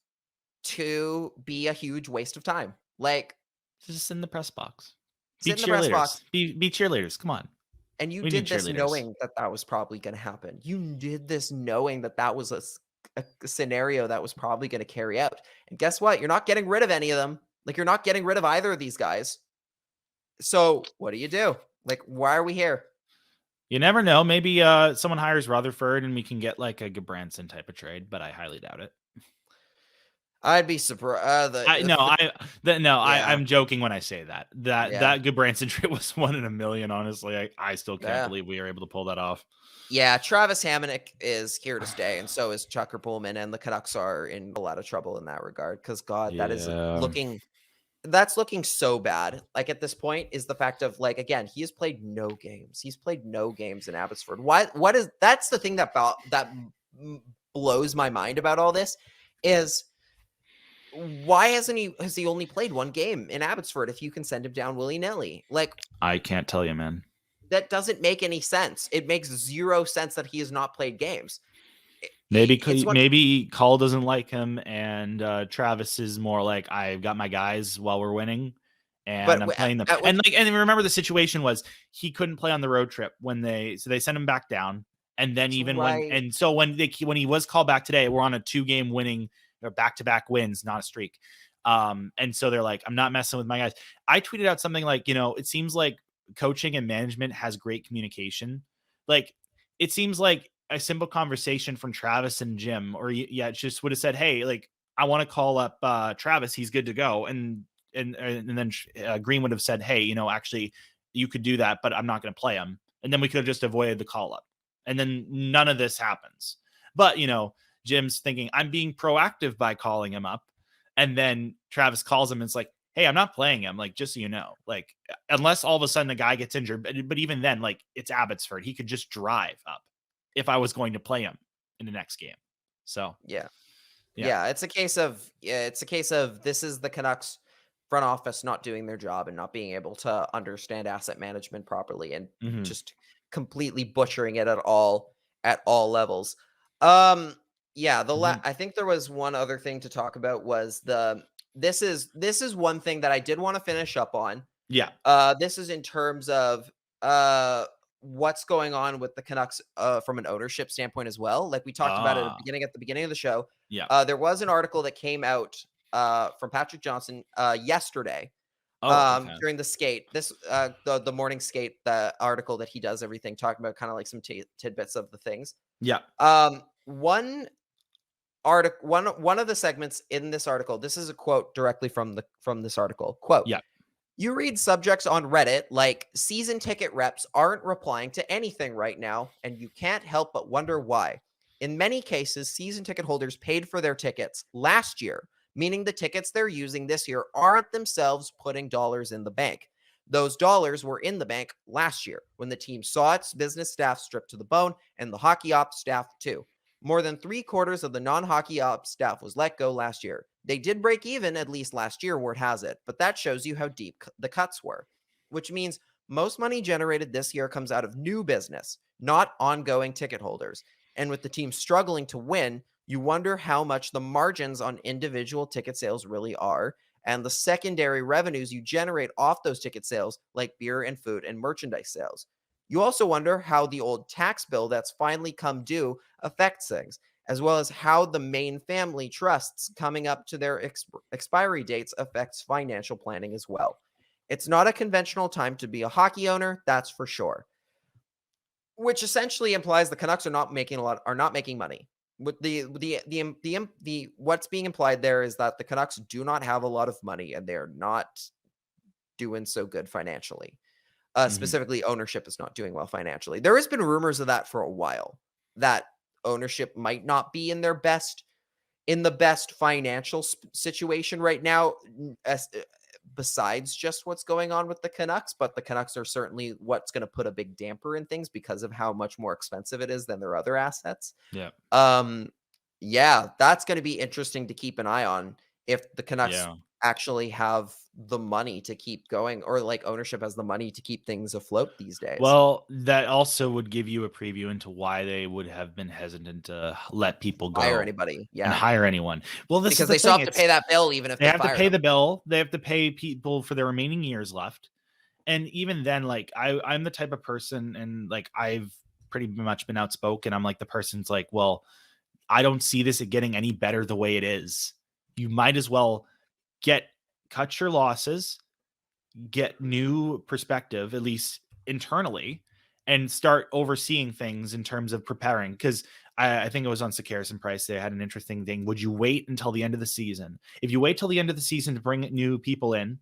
to be a huge waste of time. Like, just in the press box. Be cheerleaders. Be cheerleaders. Come on. And you did this knowing that was probably going to happen. You did this knowing that was a scenario that was probably going to carry out. And guess what? You're not getting rid of any of them. Like, you're not getting rid of either of these guys. So what do you do? Like, why are we here? You never know. Maybe someone hires Rutherford and we can get like a Gudbranson type of trade, but I highly doubt it. I'd be surprised. I'm joking when I say that. That Gudbranson trade was 1 in a million. Honestly, I still can't believe we were able to pull that off. Yeah, Travis Hamonic is here to stay, and so is Tucker Pullman, and the Canucks are in a lot of trouble in that regard. Because that is looking so bad. Like, at this point, is the fact of, like, again, he has played no games. He's played no games in Abbotsford. That's the thing that blows my mind about all this is, why has he only played one game in Abbotsford if you can send him down willy-nilly? Like, I can't tell you, man. That doesn't make any sense. It makes zero sense that he has not played games. Maybe Call doesn't like him, and Travis is more like, I've got my guys while we're winning, and I'm playing them. And remember, the situation was he couldn't play on the road trip so they sent him back down, and then when he was called back today, we're on a 2-game winning or back-to-back wins, not a streak. And so they're like, I'm not messing with my guys. I tweeted out something like, it seems like coaching and management has great communication. Like, it seems like a simple conversation from Travis and Jim, or it just would have said, hey, like, I want to call up Travis. He's good to go. And then Green would have said, hey, actually you could do that, but I'm not going to play him. And then we could have just avoided the call up. And then none of this happens. But, Jim's thinking, I'm being proactive by calling him up. And then Travis calls him and it's like, hey, I'm not playing him. Like, just so you know, like, unless all of a sudden the guy gets injured. But even then, like, it's Abbotsford. He could just drive up if I was going to play him in the next game. So, yeah. It's a case of this is the Canucks front office not doing their job and not being able to understand asset management properly and just completely butchering it at all levels. I think there was one other thing to talk about was this is one thing that I did want to finish up on. Yeah. This is in terms of what's going on with the Canucks from an ownership standpoint as well. Like we talked about it at the beginning of the show. Yeah. There was an article that came out from Patrick Johnson yesterday during the skate. This the morning skate, the article that he does everything, talking about kind of like some tidbits of the things. Yeah. One of the segments in this article, this is a quote directly from this article. Quote, yeah. You read subjects on Reddit like season ticket reps aren't replying to anything right now, and you can't help but wonder why. In many cases, season ticket holders paid for their tickets last year, meaning the tickets they're using this year aren't themselves putting dollars in the bank. Those dollars were in the bank last year when the team saw its business staff stripped to the bone and the hockey ops staff too. More than 3/4 of the non-hockey ops staff was let go last year. They did break even at least last year, word has it, but that shows you how deep the cuts were, which means most money generated this year comes out of new business, not ongoing ticket holders. And with the team struggling to win, you wonder how much the margins on individual ticket sales really are, and the secondary revenues you generate off those ticket sales, like beer and food and merchandise sales. You also wonder how the old tax bill that's finally come due affects things, as well as how the main family trusts coming up to their expiry dates affects financial planning as well. It's not a conventional time to be a hockey owner, that's for sure. Which essentially implies the Canucks are not making money. With the what's being implied there is that the Canucks do not have a lot of money and they're not doing so good financially. Specifically, ownership is not doing well financially. There has been rumors of that for a while, that ownership might not be in the best financial situation right now, besides just what's going on with the Canucks. But the Canucks are certainly what's going to put a big damper in things because of how much more expensive it is than their other assets. Yeah. That's going to be interesting to keep an eye on if the Canucks actually have the money to keep going, or like ownership has the money to keep things afloat these days. Well, that also would give you a preview into why they would have been hesitant to let people go, hire anybody, and hire anyone. Well, this because is the they still have to pay that bill, even if they have to pay the bill. They have to pay people for their remaining years left, and even then, like I'm the type of person, and like I've pretty much been outspoken. I'm like the person's like, well, I don't see this getting any better the way it is. You might as well cut your losses, get new perspective, at least internally, and start overseeing things in terms of preparing. Because I think it was on Sekeres and Price, they had an interesting thing. Would you wait until the end of the season? If you wait till the end of the season to bring new people in,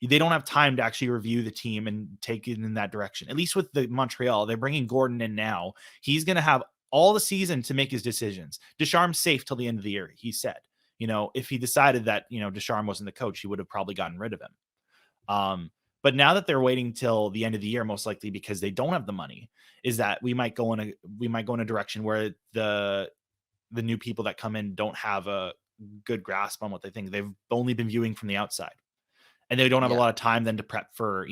they don't have time to actually review the team and take it in that direction. At least with the Montreal, they're bringing Gordon in now. He's going to have all the season to make his decisions. Ducharme's safe till the end of the year, he said. If he decided that, Ducharme wasn't the coach, he would have probably gotten rid of him. But now that they're waiting till the end of the year, most likely because they don't have the money, is that we might go in a direction where the new people that come in don't have a good grasp on what they think. They've only been viewing from the outside, and they don't have a lot of time then to prep for,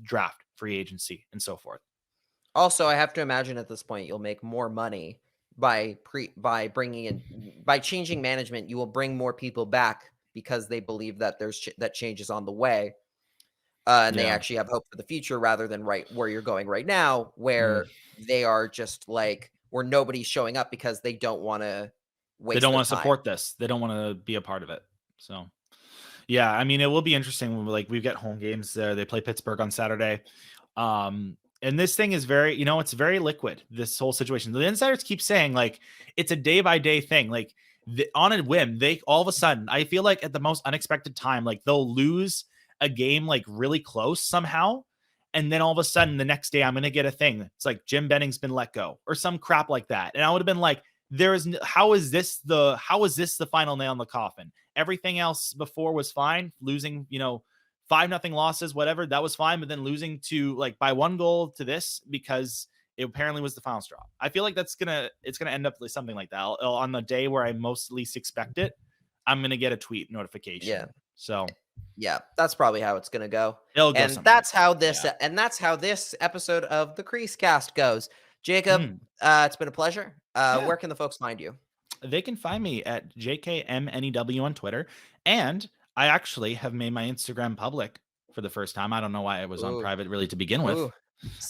draft, free agency, and so forth. Also, I have to imagine at this point, you'll make more money by changing management. You will bring more people back because they believe that that change is on the way. And they actually have hope for the future, rather than right where you're going right now, where they are just like, where nobody's showing up because they don't want to waste. They don't want to support this. They don't want to be a part of it. So, yeah, I mean, it will be interesting when we get home games there. They play Pittsburgh on Saturday. And this thing is very, it's very liquid, this whole situation. The insiders keep saying it's a day by day thing. On a whim, they all of a sudden, I feel like at the most unexpected time, they'll lose a game really close somehow. And then all of a sudden the next day I'm going to get a thing. It's like Jim Benning's been let go or some crap like that. And I would have been like, how is this the final nail in the coffin? Everything else before was fine. Losing, 5-0 losses, whatever, that was fine. But then losing to by 1 goal to this because it apparently was the final straw. I feel like it's gonna end up like something like that. On the day where I most least expect it, I'm gonna get a tweet notification. Yeah. So yeah, that's probably how it's gonna go. And that's how this episode of the CreaseCast goes. Jacob, it's been a pleasure. Where can the folks find you? They can find me at JKMNEW on Twitter, and I actually have made my Instagram public for the first time. I don't know why it was on private really to begin with.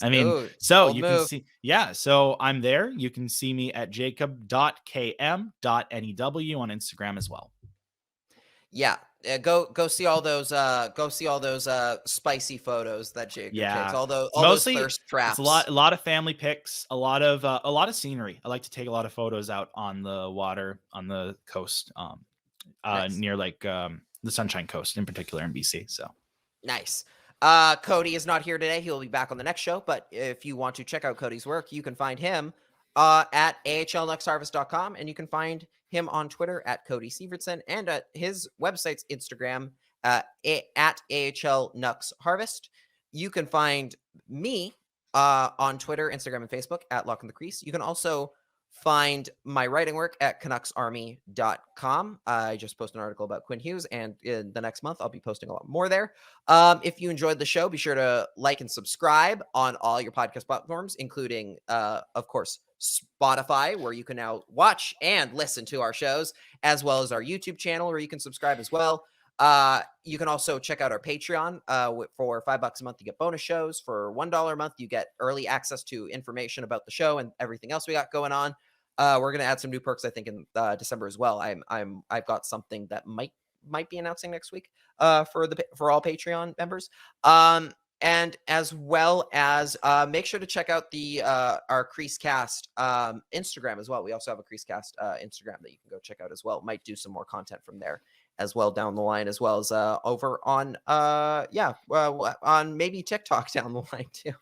I mean, so you can see, so I'm there. You can see me at jacob.km.new on Instagram as well. Yeah. Go see all those spicy photos that Jacob takes. All those thirst traps. It's a lot of family pics, a lot of scenery. I like to take a lot of photos out on the water on the coast, nice. Near the Sunshine Coast in particular in BC. So nice. Cody is not here today. He'll be back on the next show. But if you want to check out Cody's work, you can find him at ahlnuxharvest.com, and you can find him on Twitter at Cody Sievertson, and at his website's Instagram at AHL Nux Harvest. You can find me on Twitter, Instagram, and Facebook at Lock in the Crease. You can also find my writing work at canucksarmy.com. I just posted an article about Quinn Hughes, and in the next month, I'll be posting a lot more there. If you enjoyed the show, be sure to like and subscribe on all your podcast platforms, including, of course, Spotify, where you can now watch and listen to our shows, as well as our YouTube channel, where you can subscribe as well. You can also check out our Patreon. For $5 a month, you get bonus shows. For $1 a month, you get early access to information about the show and everything else we got going on. We're gonna add some new perks, I think, in December as well. I've got something that might be announcing next week for all Patreon members. And as well as make sure to check out our CreaseCast Instagram as well. We also have a CreaseCast Instagram that you can go check out as well. Might do some more content from there as well down the line, as well as over on on maybe TikTok down the line too.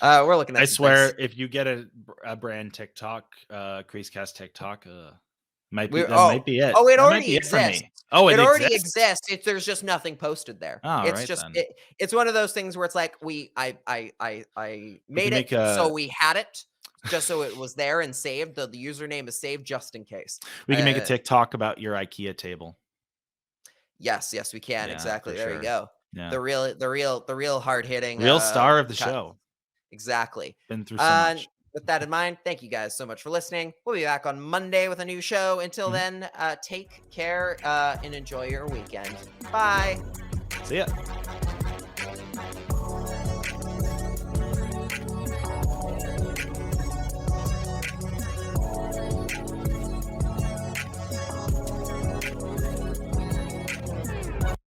We're looking at. I swear, things. If you get a brand TikTok, CreaseCast TikTok, might be it. Oh, it already exists. Oh, it already exists. There's just nothing posted there. Oh, it's just it's one of those things where it's like I made it so we had it. Just so it was there and saved. The username is saved just in case. We can make a TikTok about your IKEA table. Yes, we can. Yeah, exactly. There you go. Yeah. The real hard hitting star of the show. Exactly. Been through so much. With that in mind, thank you guys so much for listening. We'll be back on Monday with a new show. Until then, take care and enjoy your weekend. Bye. See ya.